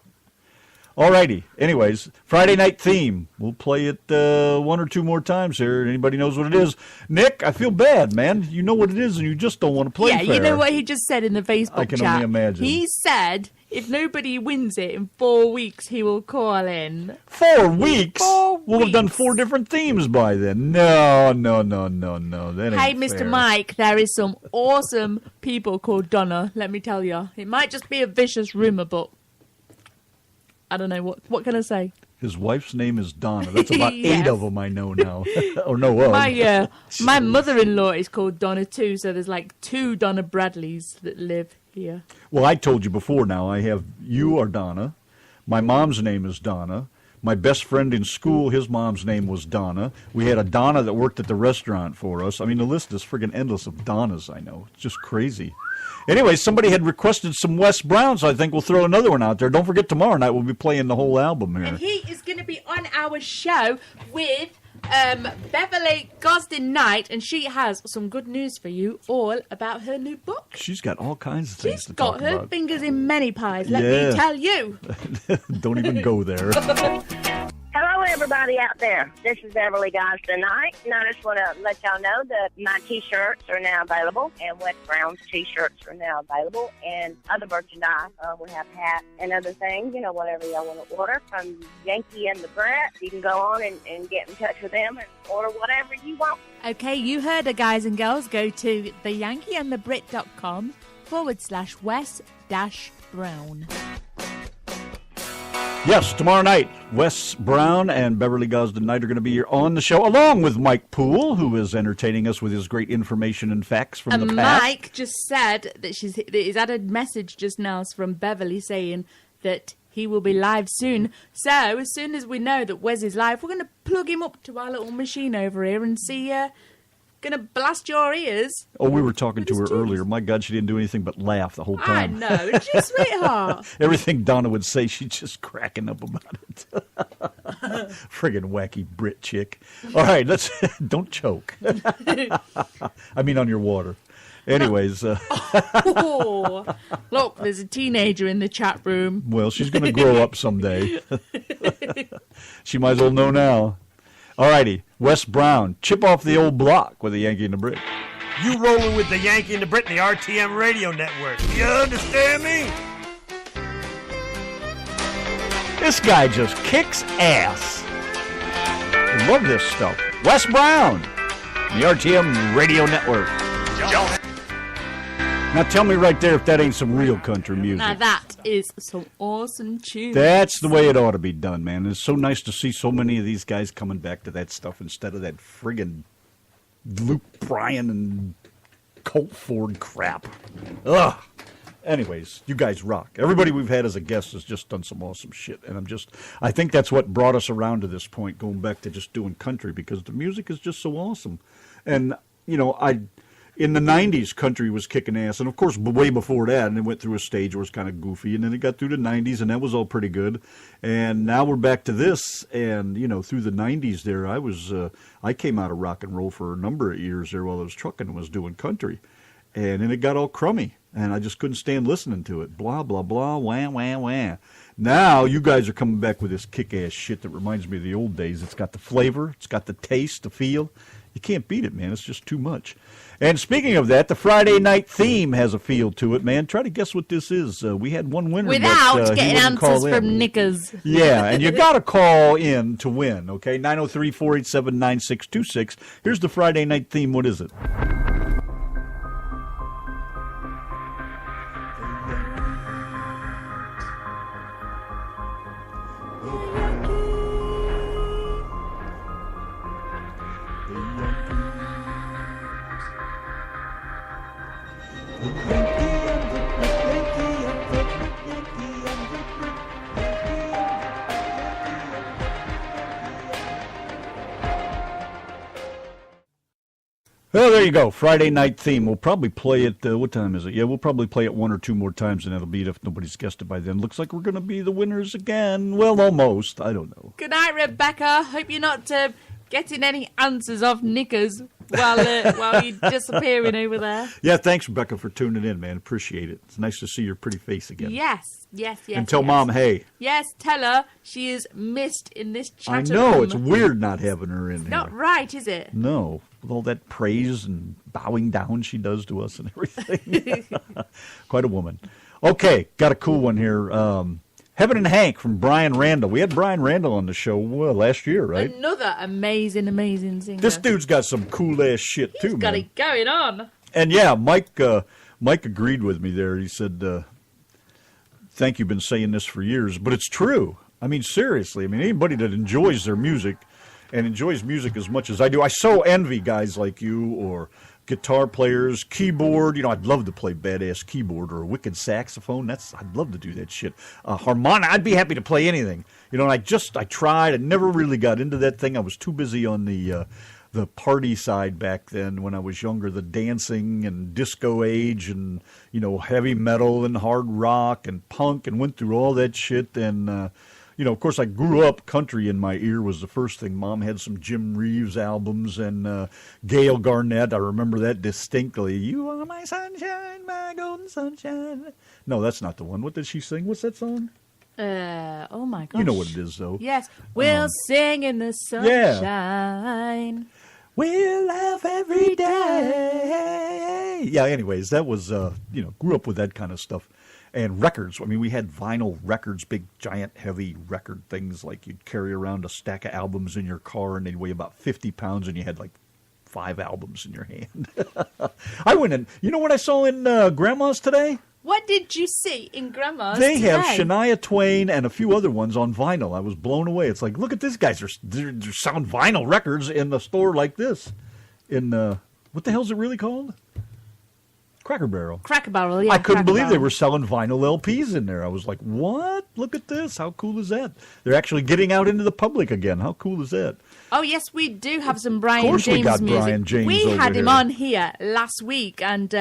Alrighty. Anyways, Friday night theme. We'll play it 1 or 2 more times here. Anybody knows what it is? Nick, I feel bad, man. You know what it is, and you just don't want to play fair. You know what he just said in the Facebook chat? I can only imagine. He said if nobody wins it in 4 weeks, he will call in. 4 weeks? 4 weeks. We'll have done 4 different themes by then. No. That ain't Hey, Mr. fair. Mike, there is some awesome people called Donna, let me tell you. It might just be a vicious rumor, but... I don't know. What can I say? His wife's name is Donna. That's about Yes. 8 of them I know now. Or know of. My mother-in-law is called Donna too, so there's like 2 Donna Bradleys that live here. Well, I told you before now. You are Donna. My mom's name is Donna. My best friend in school, his mom's name was Donna. We had a Donna that worked at the restaurant for us. I mean, the list is friggin' endless of Donnas I know. It's just crazy. Anyway, somebody had requested some Wes Brown, so I think we'll throw another one out there. Don't forget, tomorrow night we'll be playing the whole album here. And he is going to be on our show with Beverly Gosden Knight, and she has some good news for you all about her new book. She's got all kinds of things to talk about. She's got her fingers in many pies, let me tell you. Don't even go there. Hello, everybody out there. This is Beverly Gosden Knight, and I just want to let y'all know that my T-shirts are now available, and Wes Brown's T-shirts are now available, and other merchandise. We have hats and other things, whatever y'all want to order from Yanki and the Brit. You can go on and get in touch with them and order whatever you want. Okay, you heard it, guys and girls. Go to theyankyandthebrit.com/Wes-Brown. Yes, tomorrow night, Wes Brown and Beverly Gosden Knight are going to be here on the show, along with Mike Poole, who is entertaining us with his great information and facts from the past. Mike just said that he's had a message just now from Beverly saying that he will be live soon. So, as soon as we know that Wes is live, we're going to plug him up to our little machine over here and see... Gonna blast your ears. Oh, we were talking to her earlier. My God, she didn't do anything but laugh the whole time. I know. Isn't she, sweetheart? Everything Donna would say, she's just cracking up about it. Friggin' wacky Brit chick. All right, let's... Don't choke. I mean on your water. Anyways. Oh, look, there's a teenager in the chat room. Well, she's going to grow up someday. She might as well know now. All righty, Wes Brown, chip off the old block with the Yankee and the Brit. You rolling with the Yankee and the Brit and the RTM radio network. You understand me? This guy just kicks ass. I love this stuff. Wes Brown, the RTM radio network. Now tell me right there if that ain't some real country music. Now that is some awesome tunes. That's the way it ought to be done, man. It's so nice to see so many of these guys coming back to that stuff instead of that friggin' Luke Bryan and Colt Ford crap. Ugh. Anyways, you guys rock. Everybody we've had as a guest has just done some awesome shit. And I think that's what brought us around to this point, going back to just doing country, because the music is just so awesome. And, in the 90s, country was kicking ass. And, of course, way before that, and it went through a stage where it was kind of goofy. And then it got through the 90s, and that was all pretty good. And now we're back to this. And, through the 90s there, I came out of rock and roll for a number of years there while I was trucking and was doing country. And then it got all crummy. And I just couldn't stand listening to it. Blah, blah, blah, wah, wah, wah. Now you guys are coming back with this kick-ass shit that reminds me of the old days. It's got the flavor. It's got the taste, the feel. You can't beat it, man. It's just too much. And speaking of that, the Friday night theme has a feel to it, man. Try to guess what this is. We had one winner. Without getting answers from Knickers. Yeah, and you got to call in to win, okay? 903-487-9626. Here's the Friday night theme. What is it? Well, there you go. Friday night theme. We'll probably play it, what time is it? Yeah, we'll probably play it one or two more times, and that'll be it if nobody's guessed it by then. Looks like we're going to be the winners again. Well, almost. I don't know. Good night, Rebecca. Hope you're not getting any answers off Knickers while you're disappearing over there. Yeah, thanks, Rebecca, for tuning in, man. Appreciate it. It's nice to see your pretty face again. Yes. And tell Mom, hey. Yes, tell her she is missed in this chat. I know. It's weird not having her in here. Not right, is it? No. With all that praise and bowing down she does to us and everything. Quite a woman. Okay, got a cool one here. Heaven and Hank from Brian Randall. We had Brian Randall on the show last year, right? Another amazing singer. This dude's got some cool-ass shit, too, man. He's got it going on. And, yeah, Mike agreed with me there. He said, thank you, been saying this for years, but it's true. I mean, seriously. I mean, anybody that enjoys their music and enjoys music as much as I do. I so envy guys like you or guitar players, keyboard. You know, I'd love to play badass keyboard or a wicked saxophone. I'd love to do that shit. Harmonica, I'd be happy to play anything. You know, and I tried. I never really got into that thing. I was too busy on the party side back then when I was younger, the dancing and disco age and, you know, heavy metal and hard rock and punk, and went through all that shit. And, you know, of course, I grew up, country in my ear was the first thing. Mom had some Jim Reeves albums and Gail Garnett. I remember that distinctly. You are my sunshine, my golden sunshine. No, that's not the one. What did she sing? What's that song? Oh my gosh. You know what it is, though. Yes. We'll sing in the sunshine. Yeah. We'll laugh every day. Yeah, anyways, that was, you know, grew up with that kind of stuff. And records. I mean, we had vinyl records, big, giant, heavy record things. Like you'd carry around a stack of albums in your car, and they'd weigh about 50 pounds, and you had like 5 albums in your hand. I went in. You know what I saw in Grandma's today? What did you see in Grandma's They today? have Shania Twain and a few other ones on vinyl. I was blown away. It's like, look at this, guys. There's sound vinyl records in the store like this. In, what the hell's it really called? Cracker Barrel. Cracker Barrel, yeah. I couldn't Cracker believe Barrel. they were selling vinyl LPs in there. I was like, what? Look at this. How cool is that? They're actually getting out into the public again. How cool is that? Oh, yes, we do have some Brian Of course James we got music. Brian James we over had him here. on here last week, and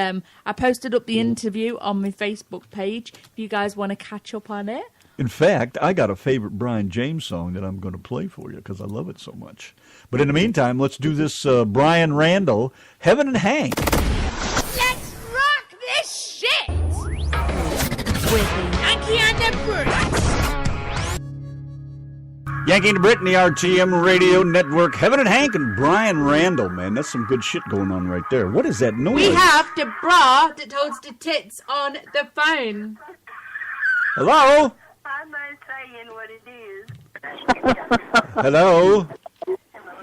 I posted up the interview on my Facebook page if you guys want to catch up on it. In fact, I got a favorite Brian James song that I'm going to play for you because I love it so much. But in the meantime, let's do this Brian Randall, Heaven and Hank. Let's rock this shit! With Yanki and the Brit. Yanki and the Brit and the RTM Radio Network, Heaven and Hank and Brian Randall, man. That's some good shit going on right there. What is that noise? We have the bra that holds the tits on the phone. Hello? I'm not saying what it is. Hello?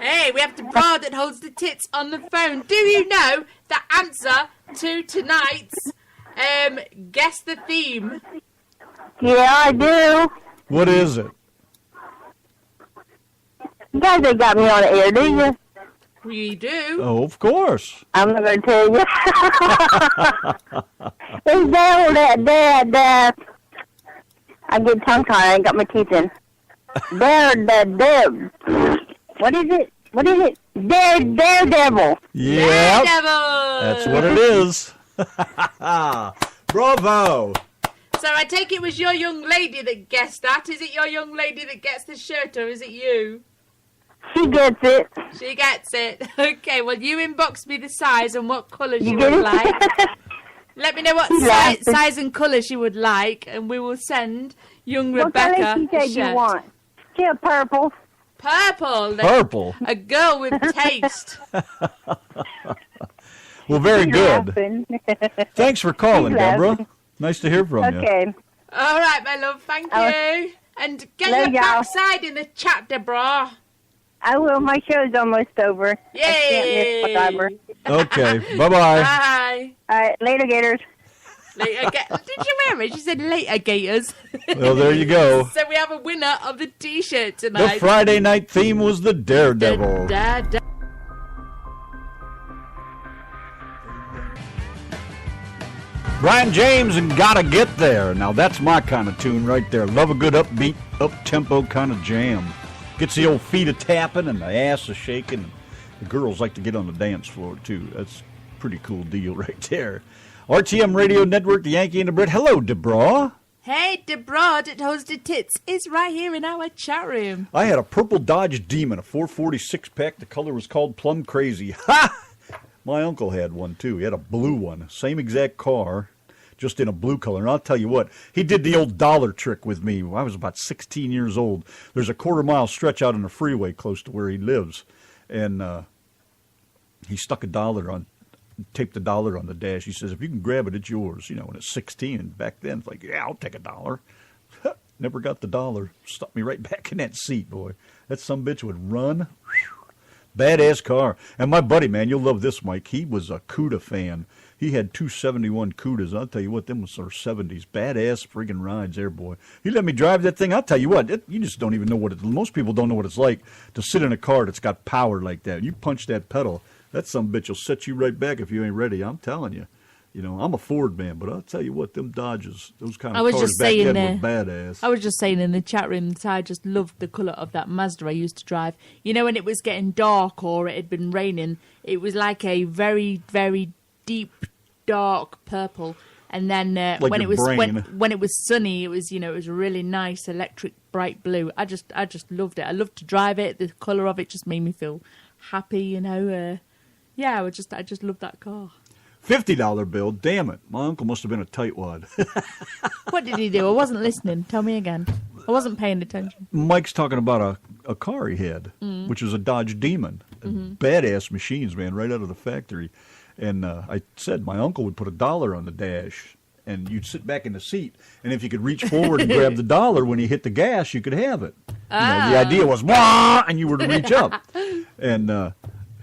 Hey, we have the bra that holds the tits on the phone. Do you know the answer to tonight's Guess the Theme? Yeah, I do. What is it? You guys ain't got me on the air, do you? We do. Oh, of course. I'm not going to tell you. It's there, I get tongue-tied. I ain't got my teeth in. There. What is it? Daredevil. Yeah. Daredevil! That's what it is. Bravo. So I take it was your young lady that guessed that. Is it your young lady that gets the shirt, or is it you? She gets it. She gets it. Okay, well, you inbox me the size and what colours you get would it? like. Let me know what Yes. size and colours you would like, and we will send young What Rebecca color she a said shirt. you want? Yeah, purple. Purple. Purple. A girl with taste. Well, very good. Laughing. Thanks for calling, She's laughing. Deborah. Nice to hear from you. Okay. All right, my love. Thank you. And get Love your y'all. backside in the chat, Deborah. I will. My show's almost over. I Yay. can't miss forever. Okay. Bye-bye. Bye. All right. Later, Gators. Later, did you hear me? She said later, Gators. Well, there you go. So we have a winner of the T-shirt The tonight. Friday night theme was the Daredevil. Brian James and Gotta Get There. Now that's my kind of tune right there. Love a good upbeat, up-tempo kind of jam. Gets the old feet a-tapping and the ass a-shaking. The girls like to get on the dance floor, too. That's a pretty cool deal right there. RTM Radio Network, the Yankee and the Brit. Hello, Deborah. Hey, Deborah that holds the tits is right here in our chat room. I had a purple Dodge Demon, a 446 pack. The color was called Plum Crazy. Ha! My uncle had one, too. He had a blue one. Same exact car, just in a blue color. And I'll tell you what, he did the old dollar trick with me. I was about 16 years old. There's a quarter-mile stretch out on the freeway close to where he lives. And he stuck a dollar on, taped the dollar on the dash. He says, if you can grab it, it's yours. You know, and it's 16. And back then, it's like, yeah, I'll take a dollar. Never got the dollar. Stuck me right back in that seat, boy. That sumbitch would run. Badass car. And my buddy, man, you'll love this, Mike. He was a CUDA fan. He had 271 CUDAs. I'll tell you what, them was our 70s. Badass friggin' rides there, boy. He let me drive that thing. I'll tell you what, you just don't even know what most people don't know what it's like to sit in a car that's got power like that. You punch that pedal, That sumbitch will set you right back if you ain't ready. I'm telling you. You know, I'm a Ford man, but I'll tell you what, them Dodges, those kind of cars back then were badass. I was just saying in the chat room that I just loved the colour of that Mazda I used to drive. You know, when it was getting dark or it had been raining, it was like a very, very deep, dark purple. And then like when it was sunny, it was, you know, it was really nice electric bright blue. I just loved it. I loved to drive it. The colour of it just made me feel happy. You know, yeah, I just loved that car. $50 bill. Damn it, my uncle must have been a tightwad. What did he do? I wasn't listening. Tell me again. I wasn't paying attention. Mike's talking about a car he had, which was a Dodge Demon. Badass machines, man, right out of the factory. And I said my uncle would put $1 on the dash, and you'd sit back in the seat, and if you could reach forward and grab the dollar when he hit the gas, you could have it. You know, the idea was, wah, and you were to reach up. And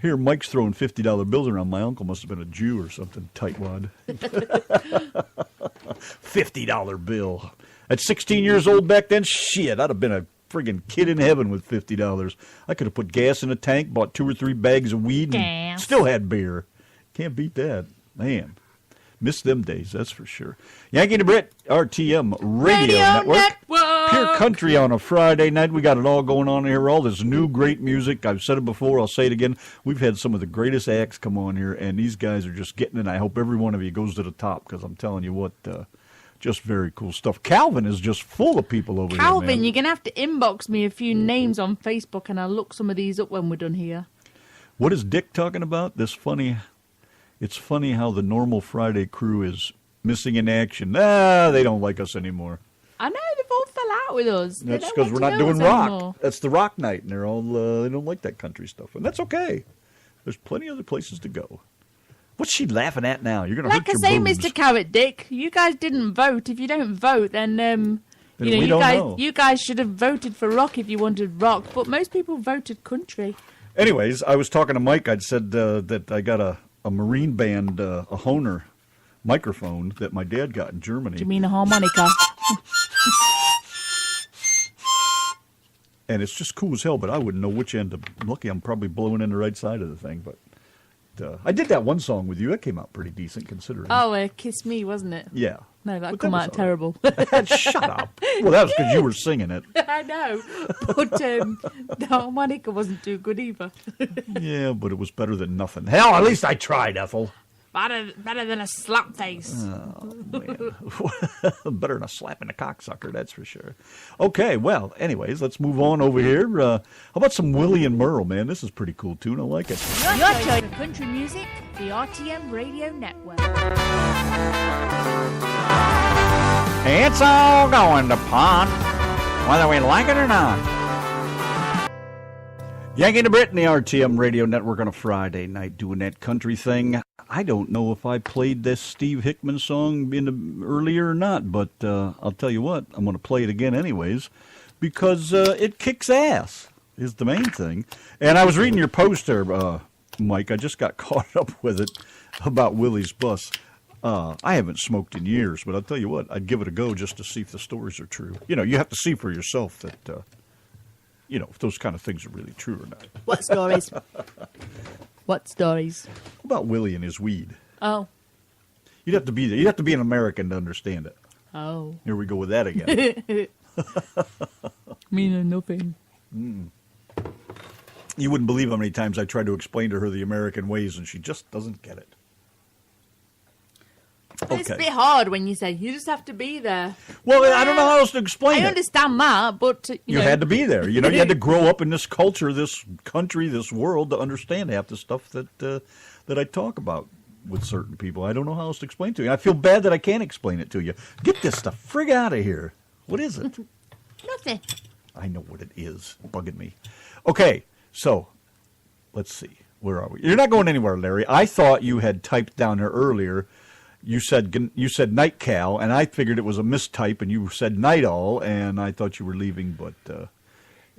here Mike's throwing $50 bills around. My uncle must have been a Jew or something, tightwad. $50 bill. At 16 years old back then, shit, I'd have been a friggin' kid in heaven with $50. I could have put gas in a tank, bought 2 or 3 bags of weed, and still had beer. Can't beat that. Man, miss them days, that's for sure. Yanki and Brit, RTM Radio Network. Pure country on a Friday night. We got it all going on here. All this new great music. I've said it before. I'll say it again. We've had some of the greatest acts come on here, and these guys are just getting it. I hope every one of you goes to the top, because I'm telling you what, just very cool stuff. Calvin is just full of people over here, Calvin, you're going to have to inbox me a few names on Facebook, and I'll look some of these up when we're done here. What is Dick talking about? This funny... It's funny how the normal Friday crew is missing in action. They don't like us anymore. I know, they've all fell out with us. That's because we're not doing rock. Anymore. That's the rock night, and they're all they don't like that country stuff, and that's okay. There's plenty of other places to go. What's she laughing at now? You're gonna hurt your boobs. Like I say, Mr. Carrot Dick, you guys didn't vote. If you don't vote, then you guys should have voted for rock if you wanted rock. But most people voted country. Anyways, I was talking to Mike. I'd said that I got a Marine band, a Hohner microphone that my dad got in Germany. Do you mean a harmonica? And it's just cool as hell, but I wouldn't know which end. I'm lucky I'm probably blowing in the right side of the thing. But I did that one song with you. That came out pretty decent, considering. Oh, Kiss Me, wasn't it? Yeah. No, that came out terrible. Shut up. Well, that was because you were singing it. I know. But the harmonica wasn't too good either. Yeah, but it was better than nothing. Hell, at least I tried, Ethel. Better than a slap face. Oh, man. Better than a slap in the cocksucker, that's for sure. Okay, well, anyways, let's move on over here. How about some Willie and Merle, man? This is a pretty cool tune. I like it. Your choice of country music, the RTM Radio Network. It's all going to pot, whether we like it or not. Yanki and Brit in the RTM Radio Network on a Friday night doing that country thing. I don't know if I played this Steve Hickman song earlier or not, but I'll tell you what, I'm going to play it again anyways, because it kicks ass, is the main thing. And I was reading your post there, Mike. I just got caught up with it about Willie's bus. I haven't smoked in years, but I'll tell you what, I'd give it a go just to see if the stories are true. You know, you have to see for yourself that, if those kind of things are really true or not. What stories? What stories? About Willie and his weed. Oh. You'd have to be there. You'd have to be an American to understand it. Oh. Here we go with that again. Meaning nothing. You wouldn't believe how many times I tried to explain to her the American ways, and she just doesn't get it. Okay. It's a bit hard when you say you just have to be there. Well, I don't know how else to explain it. I understand that, but you had to be there. You had to grow up in this culture, this country, this world to understand half the stuff that I talk about with certain people. I don't know how else to explain it to you. I feel bad that I can't explain it to you. Get this stuff frig out of here. What is it? Nothing. I know what it is. Bugging me. Okay, so let's see. Where are we? You're not going anywhere, Larry. I thought you had typed down there earlier. You said night cow, and I figured it was a mistype, and you said night all, and I thought you were leaving, but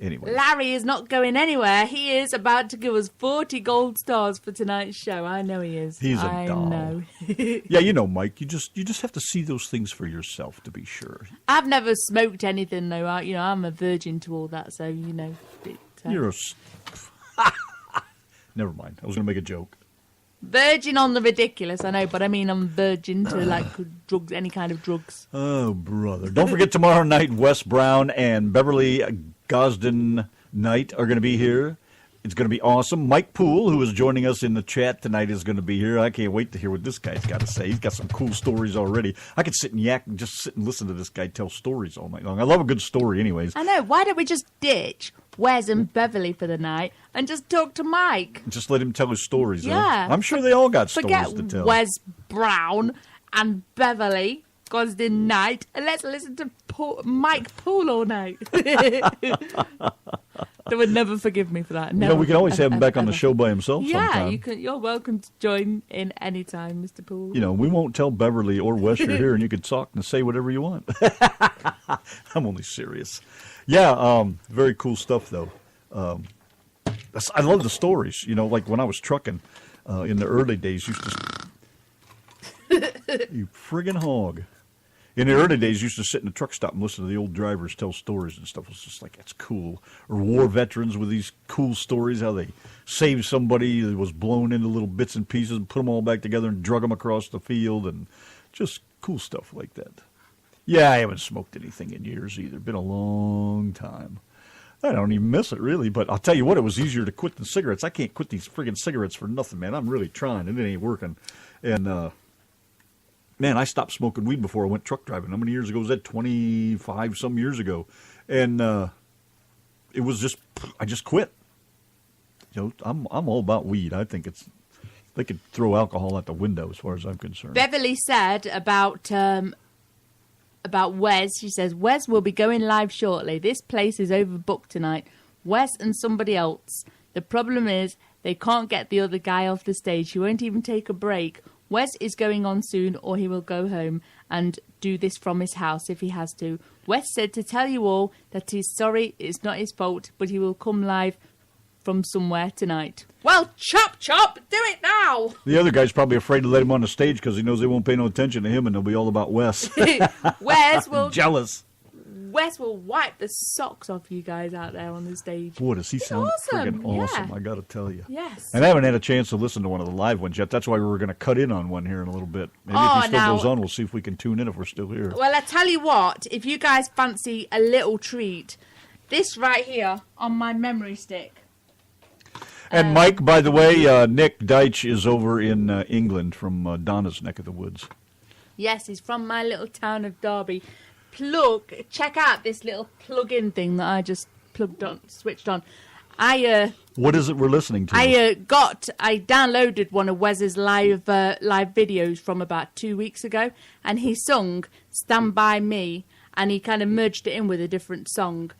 anyway. Larry is not going anywhere. He is about to give us 40 gold stars for tonight's show. I know he is. He's a doll. Know. Yeah, Mike, you just have to see those things for yourself to be sure. I've never smoked anything, though. I'm a virgin to all that, so, You're a... Never mind. I was going to make a joke. Virgin on the ridiculous, I know, but I mean I'm virgin to like drugs, any kind of drugs. Oh, brother. Don't forget tomorrow night, Wes Brown and Beverly Gosden Knight are going to be here. It's going to be awesome. Mike Poole, who is joining us in the chat tonight, is going to be here. I can't wait to hear what this guy's got to say. He's got some cool stories already. I could sit and just sit and listen to this guy tell stories all night long. I love a good story anyways. I know. Why don't we just ditch Wes and Beverly for the night and just talk to Mike? Just let him tell his stories. Yeah. Huh? I'm sure they all got stories to Forget tell. Wes Brown and Beverly Gosden Knight, and let's listen to Mike Poole all night. They would never forgive me for that. Never, we can always have him back on the show by himself sometime. Yeah, you're welcome to join in any time, Mr. Poole. We won't tell Beverly or Wes you're here, and you can talk and say whatever you want. I'm only serious. Yeah, very cool stuff, though. I love the stories. Like when I was trucking in the early days, used to... You friggin' hog. In the early days, used to sit in the truck stop and listen to the old drivers tell stories and stuff. It was just like, that's cool. Or war veterans with these cool stories, how they saved somebody that was blown into little bits and pieces and put them all back together and drug them across the field, and just cool stuff like that. Yeah, I haven't smoked anything in years either. Been a long time. I don't even miss it, really. But I'll tell you what, it was easier to quit than cigarettes. I can't quit these friggin' cigarettes for nothing, man. I'm really trying, and it ain't working. And, man, I stopped smoking weed before I went truck driving. How many years ago was that? 25 some years ago. And it was just, I just quit. I'm all about weed. I think they could throw alcohol out the window as far as I'm concerned. Beverly said about Wes, she says, Wes will be going live shortly. This place is overbooked tonight. Wes and somebody else. The problem is they can't get the other guy off the stage. He won't even take a break. Wes is going on soon, or he will go home and do this from his house if he has to. Wes said to tell you all that he's sorry, it's not his fault, but he will come live from somewhere tonight. Well, chop, do it now! The other guy's probably afraid to let him on the stage because he knows they won't pay no attention to him, and they'll be all about Wes. Wes will... Jealous. Wes will wipe the socks off you guys out there on the stage. Boy, does he sound friggin' awesome, yeah. I gotta tell you. Yes. And I haven't had a chance to listen to one of the live ones yet. That's why we were going to cut in on one here in a little bit. Maybe if he still goes on, we'll see if we can tune in if we're still here. Well, I tell you what, if you guys fancy a little treat, this right here on my memory stick. And Mike, by the way, Nick Deitch is over in England from Donna's neck of the woods. Yes, he's from my little town of Derby. Check out this little plug-in thing that I just switched on. What is it we're listening to? I downloaded one of Wes's live videos from about 2 weeks ago, and he sung "Stand By Me," and he kind of merged it in with a different song,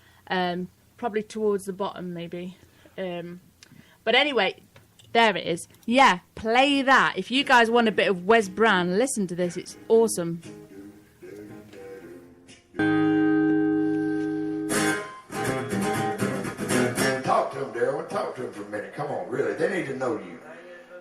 probably towards the bottom maybe. But anyway, there it is. Yeah, play that. If you guys want a bit of Wes Brown, listen to this. It's awesome. Talk to him, Daryl. Talk to him for a minute. Come on, really. They need to know you.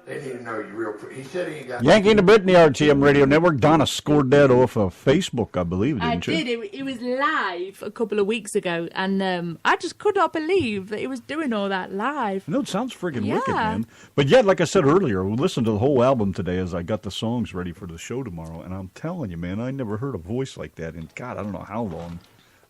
They need to know you real quick. He said he ain't got... Yanki and the Brit, the RTM Radio Network. Donna scored that off of Facebook, I believe, didn't you? I did. It was live a couple of weeks ago, and I just could not believe that he was doing all that live. No, it sounds friggin' wicked, man. But yet, like I said earlier, we listened to the whole album today as I got the songs ready for the show tomorrow, and I'm telling you, man, I never heard a voice like that in, God, I don't know how long.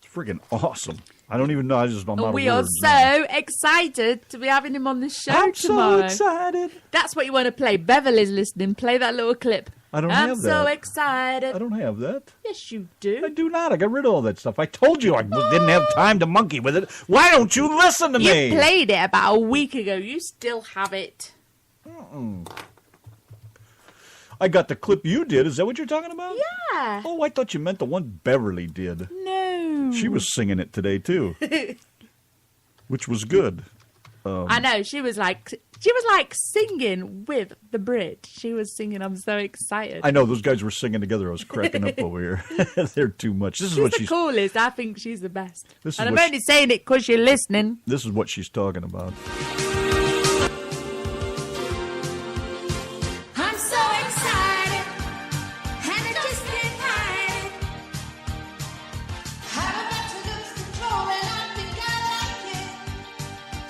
It's friggin' awesome. I don't even know. I'm out of words. We are so excited to be having him on the show tomorrow. I'm so excited. That's what you want to play. Beverly's listening. Play that little clip. I don't have that. I'm so excited. I don't have that. Yes, you do. I do not. I got rid of all that stuff. I told you I didn't have time to monkey with it. Why don't you listen to me? You played it about a week ago. You still have it. I got the clip you did. Is that what you're talking about? Yeah. Oh, I thought you meant the one Beverly did. No. She was singing it today, too. Which was good. I know. She was like singing with the Brit. She was singing. I'm so excited. I know. Those guys were singing together. I was cracking up over here. They're too much. This is what she's the coolest. I think she's the best. And I'm only saying it because you're listening. This is what she's talking about.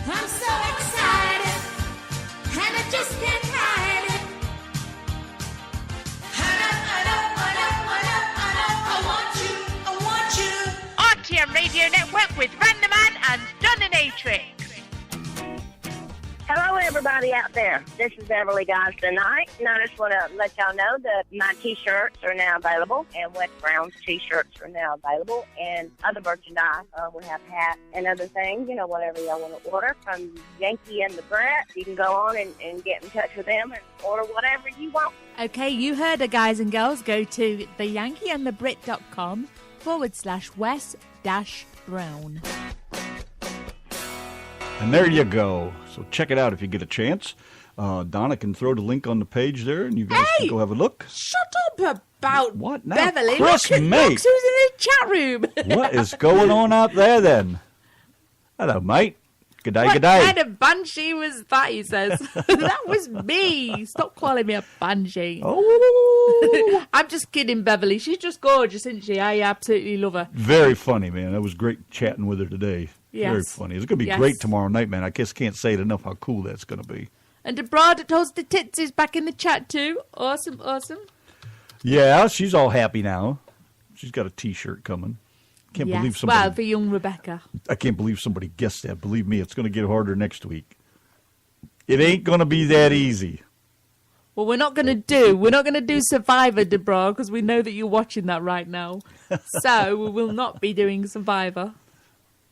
I'm so excited, and I just can't hide it. Radio Network with Randoman and Dominatrix. Hello, everybody out there. This is Beverly Guys Tonight. And I just want to let y'all know that my T-shirts are now available, and Wes Brown's T-shirts are now available, and other merchandise. We have hats and other things, whatever y'all want to order from Yanki and the Brit. You can go on and get in touch with them and order whatever you want. Okay, you heard it, guys and girls. Go to theyankyandthebrit.com/Wes-Brown. And there you go. So check it out if you get a chance. Donna can throw the link on the page there, and you guys can go have a look. Shut up about what now? Beverly. Chris, look mate. who's in the chat room. What is going on out there, then? Hello, mate. Good day, good day. What kind of banshee was that, he says? That was me. Stop calling me a banshee. Oh. I'm just kidding, Beverly. She's just gorgeous, isn't she? I absolutely love her. Very funny, man. That was great chatting with her today. Yes. Very funny. It's going to be great tomorrow night, man. I just can't say it enough how cool that's going to be. And Deborah that holds the tits is back in the chat too. Awesome, awesome. Yeah, she's all happy now. She's got a T-shirt coming. Can't believe somebody. Well, for young Rebecca. I can't believe somebody guessed that. Believe me, it's going to get harder next week. It ain't going to be that easy. Well, we're not going to do Survivor, Deborah, because we know that you're watching that right now. So we will not be doing Survivor.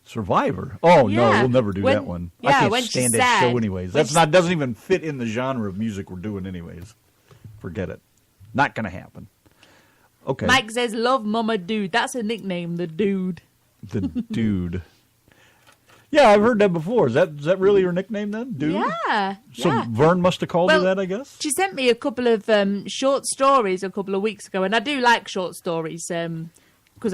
Survivor? Oh, no, we'll never do that one. Yeah, I can't stand that show anyways. Doesn't even fit in the genre of music we're doing anyways. Forget it. Not going to happen. Okay. Mike says, love Mama Dude. That's a nickname, the Dude. The Dude. Yeah, I've heard that before. Is that really her nickname then? Dude? Yeah. So Vern must have called her that, I guess? She sent me a couple of short stories a couple of weeks ago, and I do like short stories because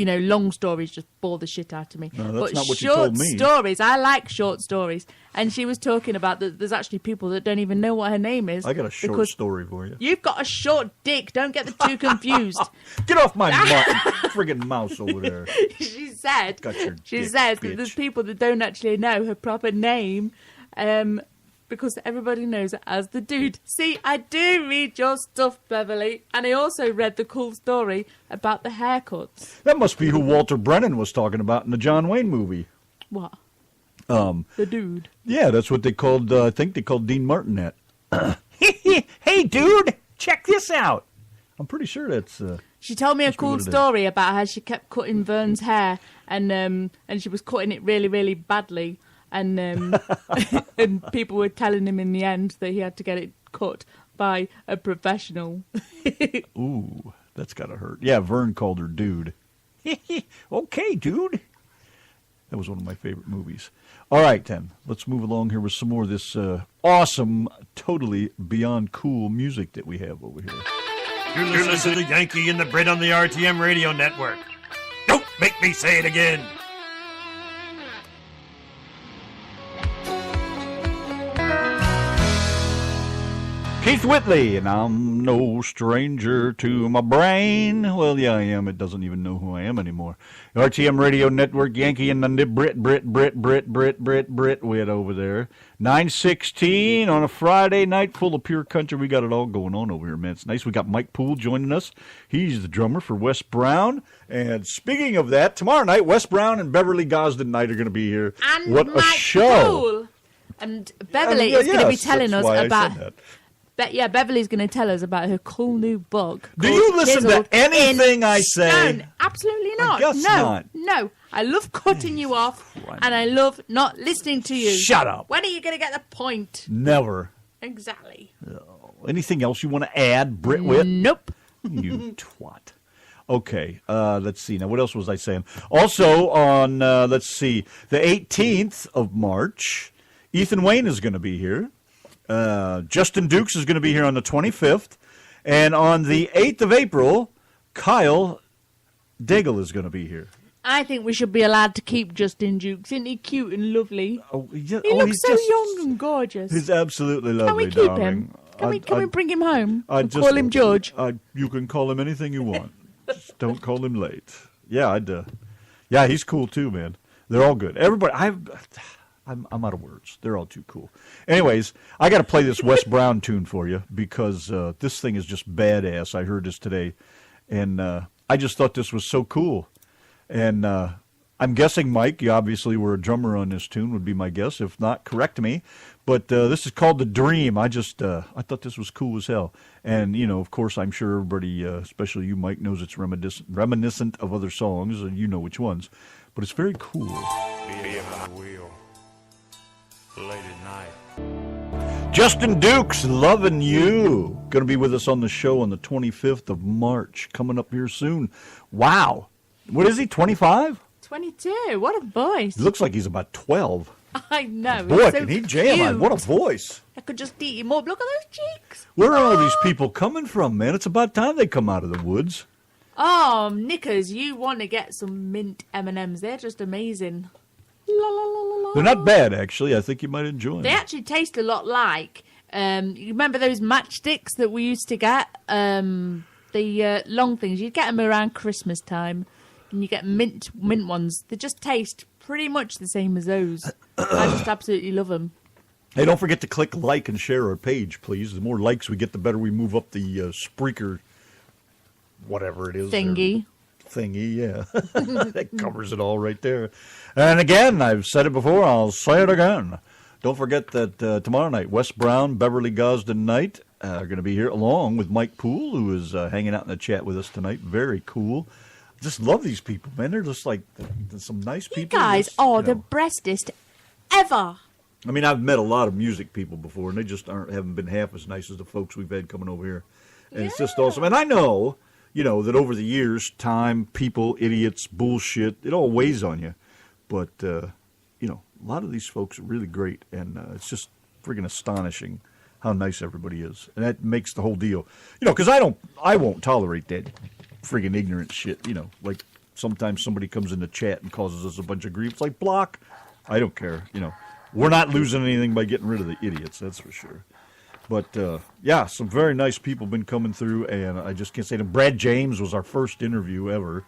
long stories just bore the shit out of me. No, that's but not what you told me. Short stories, I like short stories. And she was talking about that there's actually people that don't even know what her name is. I got a short story for you. You've got a short dick. Don't get the two confused. Get off my friggin' mouse over there. She said says that there's people that don't actually know her proper name because everybody knows it as the Dude. See, I do read your stuff, Beverly, and I also read the cool story about the haircuts. That must be who Walter Brennan was talking about in the John Wayne movie. What? The Dude. Yeah, that's what they called, I think they called Dean Martin that. Hey, dude, check this out. I'm pretty sure that's... She told me a cool story about how she kept cutting Vern's hair and she was cutting it really, really badly. And and people were telling him in the end that he had to get it cut by a professional. Ooh, that's gotta hurt. Yeah, Vern called her Dude. Okay, dude. That was one of my favorite movies. All right, then. Let's move along here with some more of this awesome, totally beyond cool music that we have over here. You're listening to the Yankee and the Brit on the RTM Radio Network. Don't make me say it again. Keith Whitley, and I'm no stranger to my brain. Well, yeah, I am. It doesn't even know who I am anymore. RTM Radio Network, Yankee and the Brit. We had over there. 9:16 on a Friday night full of pure country. We got it all going on over here, man. It's nice. We got Mike Poole joining us. He's the drummer for Wes Brown. And speaking of that, tomorrow night, Wes Brown and Beverly Gosden Night are going to be here. And what Mike a show! Poole. And Beverly is going to be telling us about... Beverly's going to tell us about her cool new book. Do you listen to anything I say? No, absolutely not. I guess not. No. I love cutting you off, and I love not listening to you. Shut up. When are you going to get the point? Never. Exactly. Anything else you want to add, Brit Whit? Nope. You twat. Okay, let's see. Now, what else was I saying? Also, on, the 18th of March, Ethan Wayne is going to be here. Justin Dukes is going to be here on the 25th. And on the 8th of April, Kyle Daigle is going to be here. I think we should be allowed to keep Justin Dukes. Isn't he cute and lovely? Oh, yeah, he looks so young and gorgeous. He's absolutely lovely, Can we keep darling. him? Can we bring him home? Just call him George? You can call him anything you want. Just don't call him late. Yeah, yeah, he's cool too, man. They're all good. Everybody, I'm out of words. They're all too cool. Anyways, I got to play this Wes Brown tune for you because this thing is just badass. I heard this today, and I just thought this was so cool. And I'm guessing, Mike, you obviously were a drummer on this tune, would be my guess. If not, correct me. But this is called The Dream. I thought this was cool as hell. And, of course, I'm sure everybody, especially you, Mike, knows it's reminiscent of other songs, and you know which ones. But it's very cool. Be on the wheel late at night. Justin Dukes, Lovin' You. Going to be with us on the show on the 25th of March. Coming up here soon. Wow. What is he, 25? 22. What a voice. He looks like he's about 12. I know. Boy, so can he jam on. What a voice. I could just eat him up. Look at those cheeks. Where are all these people coming from, man? It's about time they come out of the woods. Oh, Knickers, you want to get some mint M&Ms. They're just amazing. La, la, la, la, la. They're not bad, actually. I think you might enjoy them. They actually taste a lot like, you remember those matchsticks that we used to get? The long things. You'd get them around Christmas time. And you get mint ones. They just taste pretty much the same as those. I just absolutely love them. Hey, don't forget to click like and share our page, please. The more likes we get, the better we move up the Spreaker, whatever it is. Thingy, yeah. That covers it all right there. And again, I've said it before, I'll say it again. Don't forget that tomorrow night, Wes Brown, Beverly Gosden Night are going to be here, along with Mike Poole, who is hanging out in the chat with us tonight. Very cool. Just love these people, man. They're just like some nice people. You guys are the bestest ever. I mean, I've met a lot of music people before, and they just haven't been half as nice as the folks we've had coming over here. And it's just awesome. And I know, that over the years, time, people, idiots, bullshit, it all weighs on you. But, a lot of these folks are really great, and it's just friggin' astonishing how nice everybody is. And that makes the whole deal. Because I won't tolerate that friggin' ignorant shit, like sometimes somebody comes in the chat and causes us a bunch of grief. It's like, block. I don't care, We're not losing anything by getting rid of the idiots, that's for sure. But, some very nice people been coming through, and I just can't say them. Brad James was our first interview ever,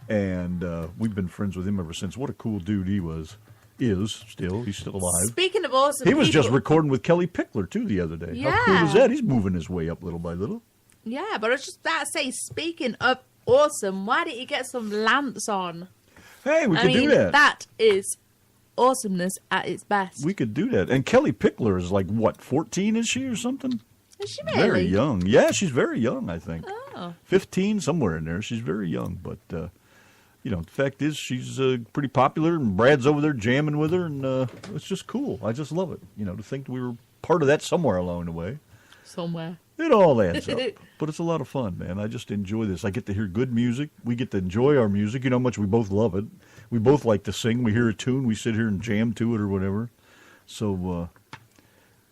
and we've been friends with him ever since. What a cool dude he was. He's still alive. Speaking of awesome He was people, just recording with Kelly Pickler, too, the other day. Yeah. How cool is that? He's moving his way up little by little. Yeah, but I was just about to say, speaking of awesome, why didn't you get some lamps on? Hey, we could do that. That is awesomeness at its best. We could do that. And Kelly Pickler is like, what, 14 is she or something? Is she really? Very young. Yeah, she's very young, I think. Oh. 15, somewhere in there. She's very young. But, the fact is she's pretty popular, and Brad's over there jamming with her, and it's just cool. I just love it, to think we were part of that somewhere along the way. Somewhere. It all adds up. But it's a lot of fun, man. I just enjoy this. I get to hear good music. We get to enjoy our music. You know how much we both love it. We both like to sing. We hear a tune. We sit here and jam to it or whatever. So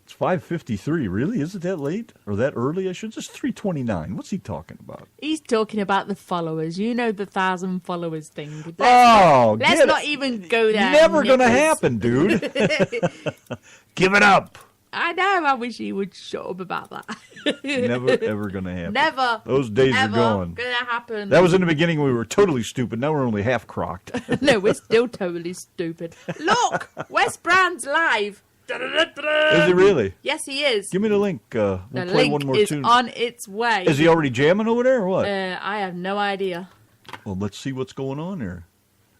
it's 5:53. Really? Is it that late? Or that early? I should just 3:29. What's he talking about? He's talking about the followers. The 1,000 followers thing. Let's not even go there. Never going to happen, dude. Give it up. I know. I wish he would shut up about that. Never, ever going to happen. Never. Those days are gone. Going to happen. That was in the beginning. We were totally stupid. Now we're only half crocked. No, we're still totally stupid. Look, Wes Brown's live. Is he really? Yes, he is. Give me the link. We'll the play link one more is tune. on its way. Is he already jamming over there or what? I have no idea. Well, let's see what's going on there.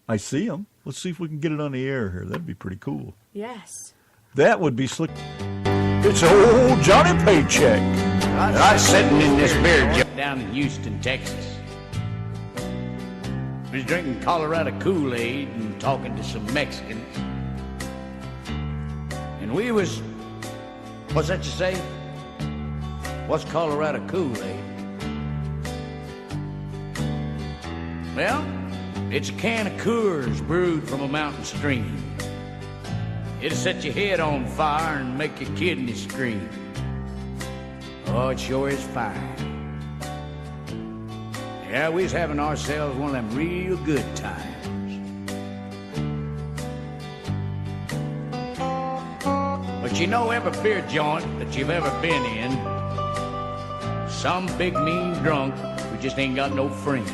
I see him. Let's see if we can get it on the air here. That'd be pretty cool. Yes. That would be slick. It's old Johnny Paycheck. I was sitting in this beer jar down in Houston, Texas. Was drinking Colorado Kool-Aid and talking to some Mexicans. And we was, what's that you say? What's Colorado Kool-Aid? Well, it's a can of Coors brewed from a mountain stream. It'll set your head on fire and make your kidneys scream. Oh, it sure is fine. Yeah, we was having ourselves one of them real good times. But you know, every beer joint that you've ever been in, some big mean drunk who just ain't got no friend.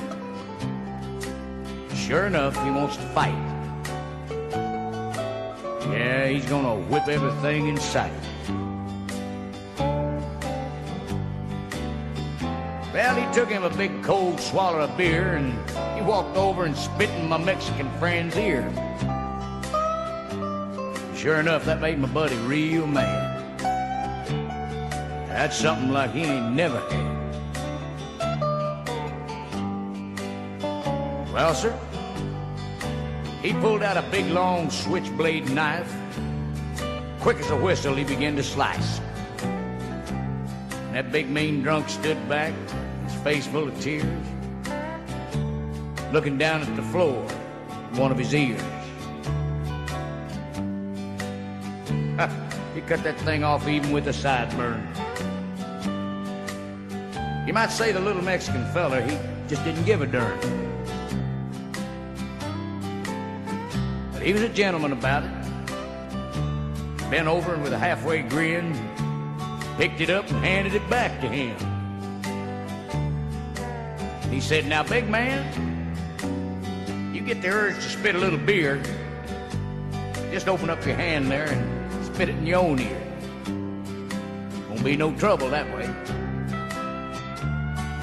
Sure enough, he wants to fight. Yeah, he's gonna whip everything in sight. Well, he took him a big cold swallow of beer, and he walked over and spit in my Mexican friend's ear. Sure enough, that made my buddy real mad. That's something like he ain't never had. Well, sir, he pulled out a big, long switchblade knife. Quick as a whistle, he began to slice. And that big, mean drunk stood back, his face full of tears, looking down at the floor, one of his ears. He cut that thing off even with a sideburn. You might say the little Mexican fella, he just didn't give a darn. But he was a gentleman about it. Bent over and with a halfway grin, picked it up and handed it back to him. He said, "Now, big man, you get the urge to spit a little beer, just open up your hand there and spit it in your own ear. Won't be no trouble that way."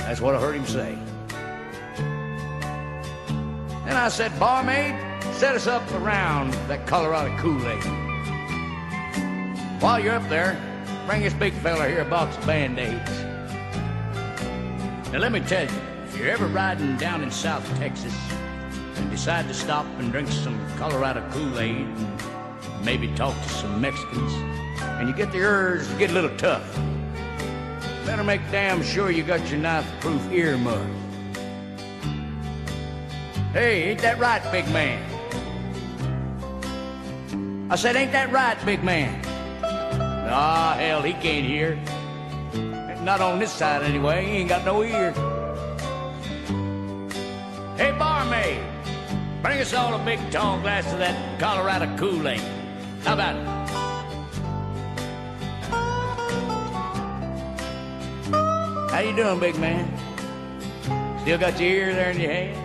That's what I heard him say. Then I said, "Barmaid, set us up around that Colorado Kool-Aid. While you're up there, bring this big fella here a box of Band-Aids. Now let me tell you, if you're ever riding down in South Texas and decide to stop and drink some Colorado Kool-Aid and maybe talk to some Mexicans, and you get the urge to get a little tough, better make damn sure you got your knife-proof ear mud. Hey, ain't that right, big man?" I said, "Ain't that right, big man?" "Ah, hell, he can't hear. Not on this side, anyway. He ain't got no ear." "Hey, barmaid, bring us all a big tall glass of that Colorado Kool-Aid. How about it?" "How you doing, big man? Still got your ear there in your hand?"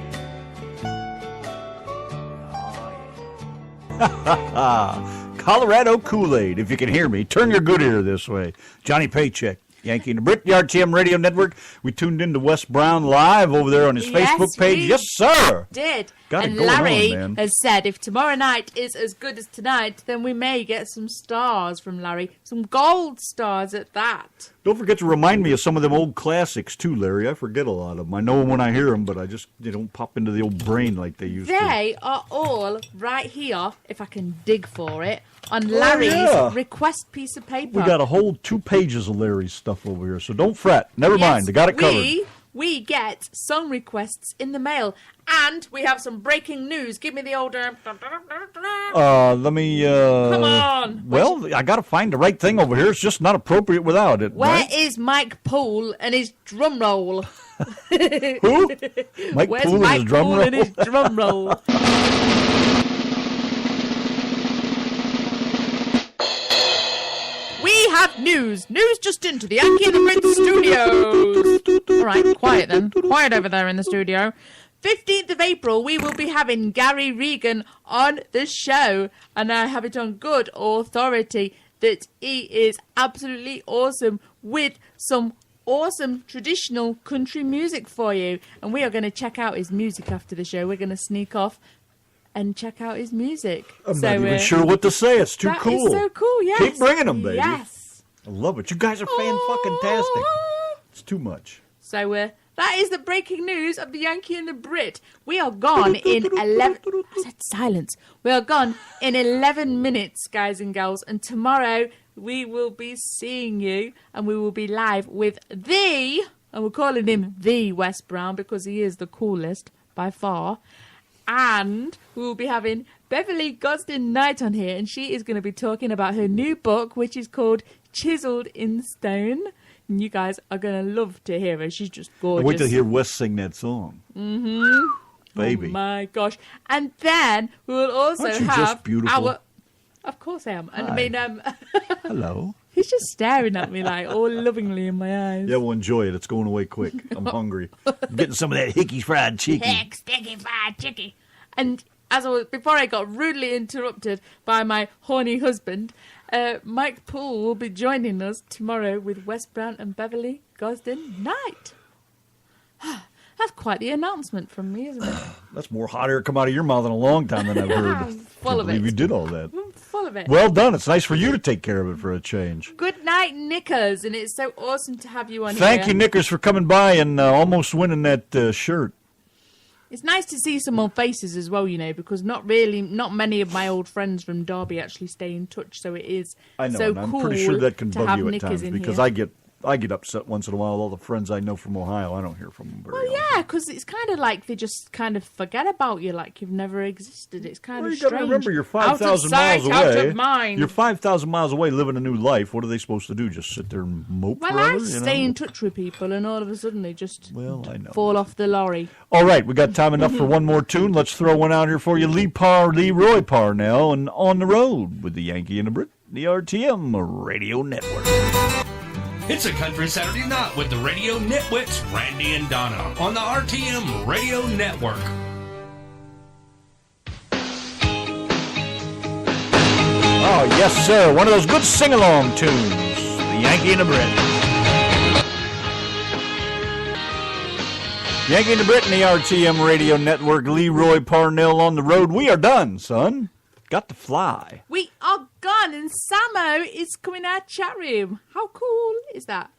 Colorado Kool-Aid. If you can hear me, turn your good ear this way. Johnny Paycheck, Yankee and the Brit, the RTM Radio Network. We tuned into Wes Brown live over there on his Facebook page. Yes, sir. Did. Got and it going Larry on, man. has said if tomorrow night is as good as tonight, then we may get some stars from Larry. Some gold stars at that. Don't forget to remind me of some of them old classics, too, Larry. I forget a lot of them. I know them when I hear them, but they don't pop into the old brain like they used to. They are all right here, if I can dig for it, on Larry's request piece of paper. We got a whole 2 pages of Larry's stuff over here, so don't fret. Never mind. They got it covered. We get song requests in the mail, and we have some breaking news. Give me the old... Let me... Come on. Well, I got to find the right thing over here. It's just not appropriate without it. Where is Mike Poole and his drum roll? Who? Mike Where's Poole Mike and his drum Poole roll? and his drum roll? We have news. News just into the Yankee and the Brit studios. All right, quiet then. Quiet over there in the studio. 15th of April, we will be having Gary Regan on the show. And I have it on good authority that he is absolutely awesome with some awesome traditional country music for you. And we are going to check out his music after the show. We're going to sneak off and check out his music. I'm not even sure what to say. It's too cool. That is so cool, yes. Keep bringing them, baby. Yes. I love it. You guys are fan-fucking-tastic. It's too much. So, that is the breaking news of the Yankee and the Brit. We are gone in 11... I said silence. We are gone in 11 minutes, guys and girls. And tomorrow, we will be seeing you. And we will be live with and we're calling him the Wes Brown because he is the coolest by far. And we will be having Beverly Gosden Knight on here, and she is going to be talking about her new book, which is called Chiseled in Stone. And you guys are going to love to hear her. She's just gorgeous. Wait to hear Wes sing that song. Mm-hmm. Baby. Oh, my gosh. And then we will also Aren't you have just beautiful? our... Of course I am. And Hi. I mean, Hello. he's just staring at me like all lovingly in my eyes. Yeah, well, enjoy it. It's going away quick. I'm hungry. I'm getting some of that hickey fried chicken. Heck, sticky fried chicken. And before I got rudely interrupted by my horny husband, Mike Poole will be joining us tomorrow with Wes Brown and Beverly Gosden Knight. That's quite the announcement from me, isn't it? That's more hot air come out of your mouth in a long time than I've heard. I'm full of it. You did all that. I'm full of it. Well done. It's nice for you to take care of it for a change. Good night, Knickers, and it's so awesome to have you on here. Thank you, Knickers, for coming by and almost winning that shirt. It's nice to see some more faces as well, because not many of my old friends from Derby actually stay in touch, so it is I know, so and I'm cool pretty sure that can to bug have you at Knickers times in because here. I get upset once in a while. All the friends I know from Ohio, I don't hear from them very often. Yeah, because it's kind of like they just kind of forget about you, like you've never existed. It's kind of You strange. got to remember, you're Out of 5,000 sight, miles out away. of mind. You're 5,000 miles away, living a new life. What are they supposed to do? Just sit there and mope Well, forever? I stay in touch with people, and all of a sudden they just fall off the lorry. All right, we got time enough for one more tune. Let's throw one out here for you. Leroy Parnell, and On the Road with the Yankee and the Brit, the RTM Radio Network. It's a country Saturday night with the radio nitwits Randy and Donna on the RTM Radio Network. Oh, yes, sir. One of those good sing-along tunes. The Yankee and the Brit. Yankee and the Brit and the RTM Radio Network. Leroy Parnell on the road. We are done, son. Got to fly. We are gone, and Samo is coming to our chat room. How cool is that?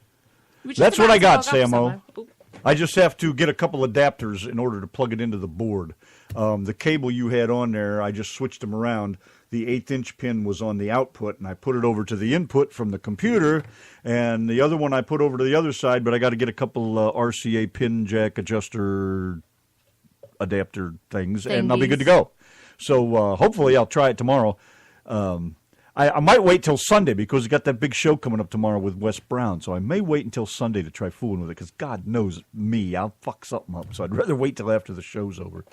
That's what I got, Samo. Samo. I just have to get a couple adapters in order to plug it into the board. The cable you had on there, I just switched them around. The 1/8" pin was on the output, and I put it over to the input from the computer, and the other one I put over to the other side, but I got to get a couple RCA pin jack adjuster adapter things, and I'll be good to go. So hopefully I'll try it tomorrow. I might wait till Sunday because we got that big show coming up tomorrow with Wes Brown. So I may wait until Sunday to try fooling with it because God knows me, I'll fuck something up. So I'd rather wait till after the show's over.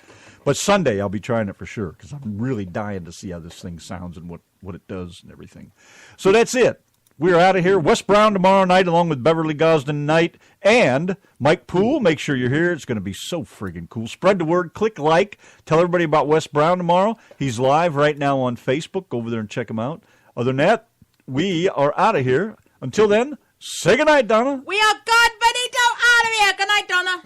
But Sunday I'll be trying it for sure because I'm really dying to see how this thing sounds and what it does and everything. So that's it. We're out of here. Wes Brown tomorrow night along with Beverly Gosden Knight and Mike Poole. Make sure you're here. It's going to be so friggin' cool. Spread the word. Click like. Tell everybody about Wes Brown tomorrow. He's live right now on Facebook. Go over there and check him out. Other than that, we are out of here. Until then, say goodnight, Donna. We are gone, Benito, out of here. Good night, Donna.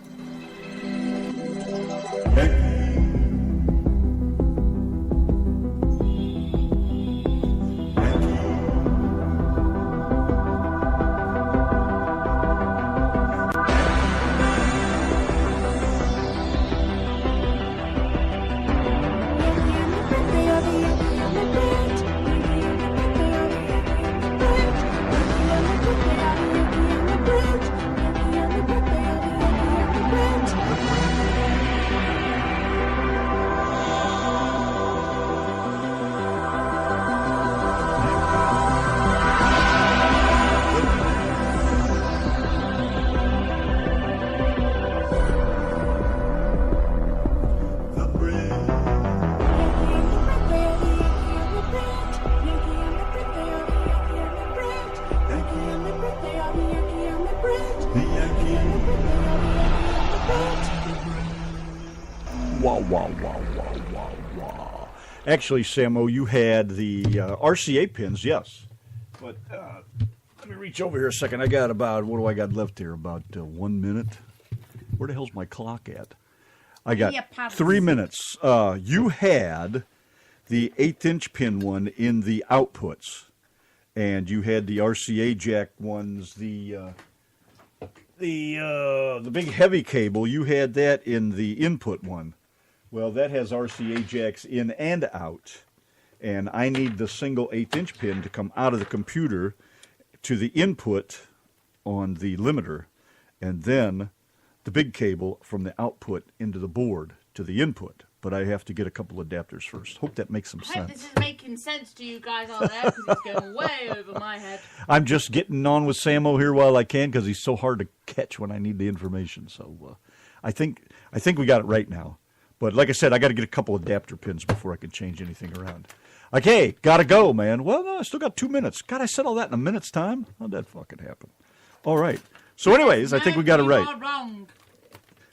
Actually, Samo, you had the RCA pins, yes. But let me reach over here a second. I got about, what do I got left here? About 1 minute. Where the hell's my clock at? I got 3 minutes. You had the 1/8" pin one in the outputs. And you had the RCA jack ones, the big heavy cable, you had that in the input one. Well, that has RCA jacks in and out, and I need the single 1/8" pin to come out of the computer to the input on the limiter, and then the big cable from the output into the board to the input. But I have to get a couple adapters first. Hope that makes some I hope sense. this is making sense to you guys out there because it's going way over my head. I'm just getting on with Samo here while I can because he's so hard to catch when I need the information. So I think we got it right now. But like I said, I got to get a couple adapter pins before I can change anything around. Okay, got to go, man. Well, no, I still got 2 minutes. God, I said all that in a minute's time? How'd that fucking happen? All right. So anyways, I think we got it right. You are wrong.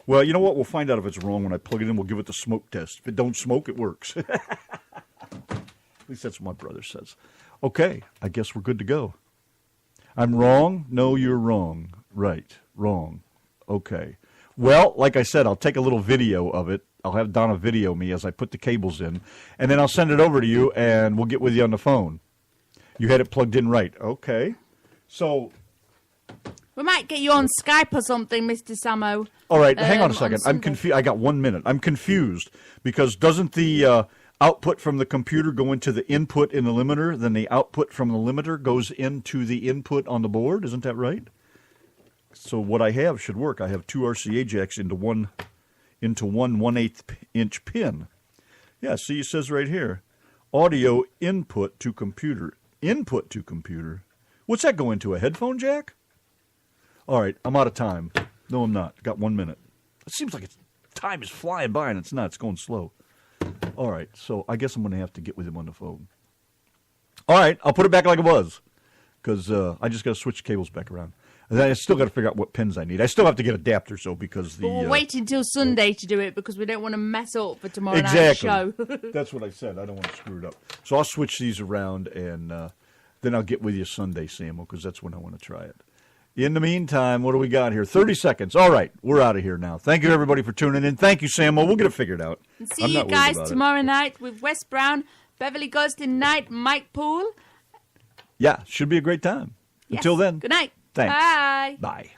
Well, you know what? We'll find out if it's wrong when I plug it in. We'll give it the smoke test. If it don't smoke, it works. At least that's what my brother says. Okay, I guess we're good to go. I'm wrong? No, you're wrong. Right, wrong. Okay. Well, like I said, I'll take a little video of it. I'll have Donna video me as I put the cables in, and then I'll send it over to you, and we'll get with you on the phone. You had it plugged in right. Okay. So we might get you on Skype or something, Mr. Samo. All right, hang on a second. I'm confused. I got 1 minute. I'm confused because doesn't the output from the computer go into the input in the limiter? Then the output from the limiter goes into the input on the board. Isn't that right? So what I have should work. I have two RCA jacks into one 1/8 inch pin. Yeah, see, it says right here, audio input to computer. Input to computer. What's that go into, a headphone jack? All right, I'm out of time. No, I'm not. Got 1 minute. It seems like time is flying by, and it's not. It's going slow. All right, so I guess I'm going to have to get with him on the phone. All right, I'll put it back like it was because I just got to switch cables back around. And then I still got to figure out what pins I need. I still have to get adapters, though, because But we'll wait until Sunday to do it because we don't want to mess up for tomorrow night's show. That's what I said. I don't want to screw it up. So I'll switch these around, and then I'll get with you Sunday, Samuel, because that's when I want to try it. In the meantime, what do we got here? 30 seconds. All right, we're out of here now. Thank you, everybody, for tuning in. Thank you, Samuel. We'll get it figured out. And see you guys tomorrow night with Wes Brown, Beverly Gosden Knight, Mike Poole. Yeah, should be a great time. Yes. Until then. Good night. Thanks. Bye. Bye.